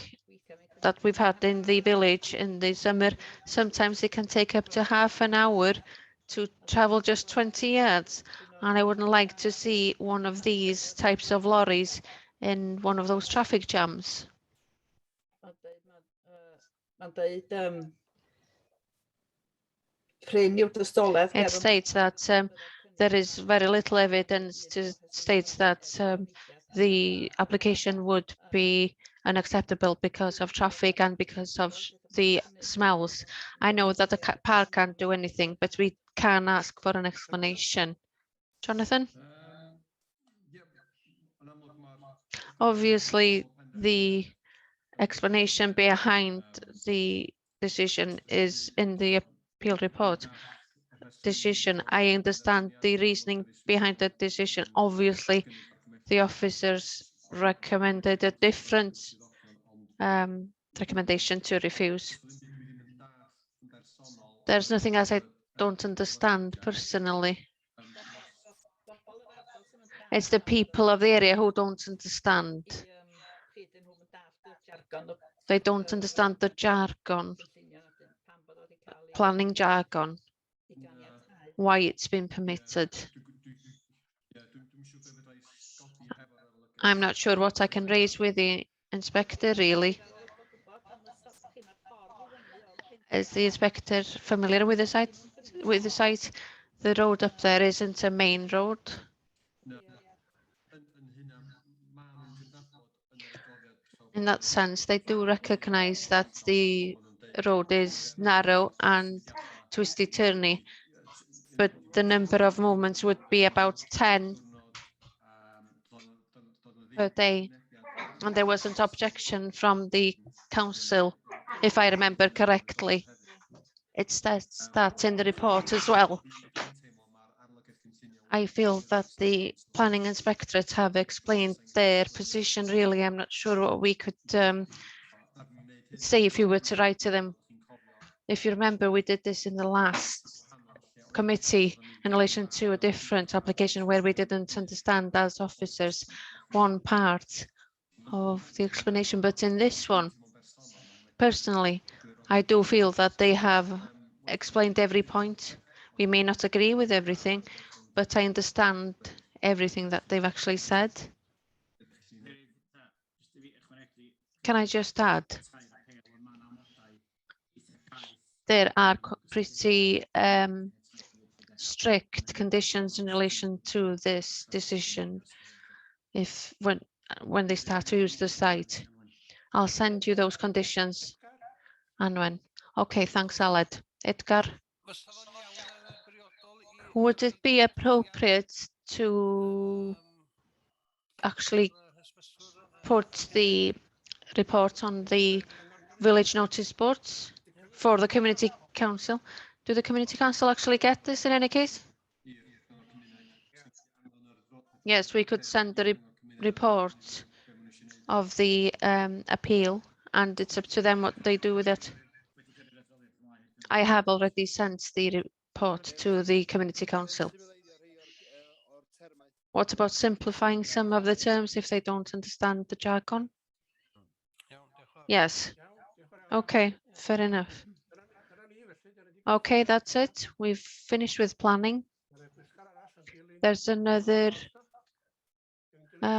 that we've had in the village in the summer, sometimes it can take up to half an hour to travel just 20 yards. And I wouldn't like to see one of these types of lorries in one of those traffic jams. It states that there is very little evidence to state that the application would be unacceptable because of traffic and because of the smells. I know that the park can't do anything, but we can ask for an explanation. Jonathan? Obviously, the explanation behind the decision is in the appeal report. Decision. I understand the reasoning behind the decision. Obviously, the officers recommended a different recommendation to refuse. There's nothing else I don't understand personally. It's the people of the area who don't understand. They don't understand the jargon, planning jargon, why it's been permitted. I'm not sure what I can raise with the inspector, really. Is the inspector familiar with the site? The road up there isn't a main road. In that sense, they do recognize that the road is narrow and twisty-turny, but the number of movements would be about 10 per day. And there wasn't objection from the council, if I remember correctly. It states that in the report as well. I feel that the planning inspectorate have explained their position. Really, I'm not sure what we could say if you were to write to them. If you remember, we did this in the last committee in relation to a different application where we didn't understand as officers one part of the explanation. But in this one, personally, I do feel that they have explained every point. We may not agree with everything, but I understand everything that they've actually said. Can I just add? There are pretty strict conditions in relation to this decision when they start to use the site. I'll send you those conditions. And when? Okay, thanks, Aled. Edgar? Would it be appropriate to actually put the report on the village notice boards for the community council? Do the community council actually get this in any case? Yes, we could send the report of the appeal, and it's up to them what they do with it. I have already sent the report to the community council. What about simplifying some of the terms if they don't understand the jargon? Yes. Okay, fair enough. Okay, that's it. We've finished with planning. There's another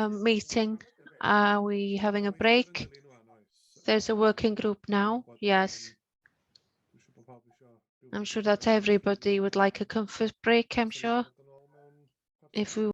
meeting. Are we having a break? There's a working group now. Yes. I'm sure that everybody would like a comfort break, I'm sure. If we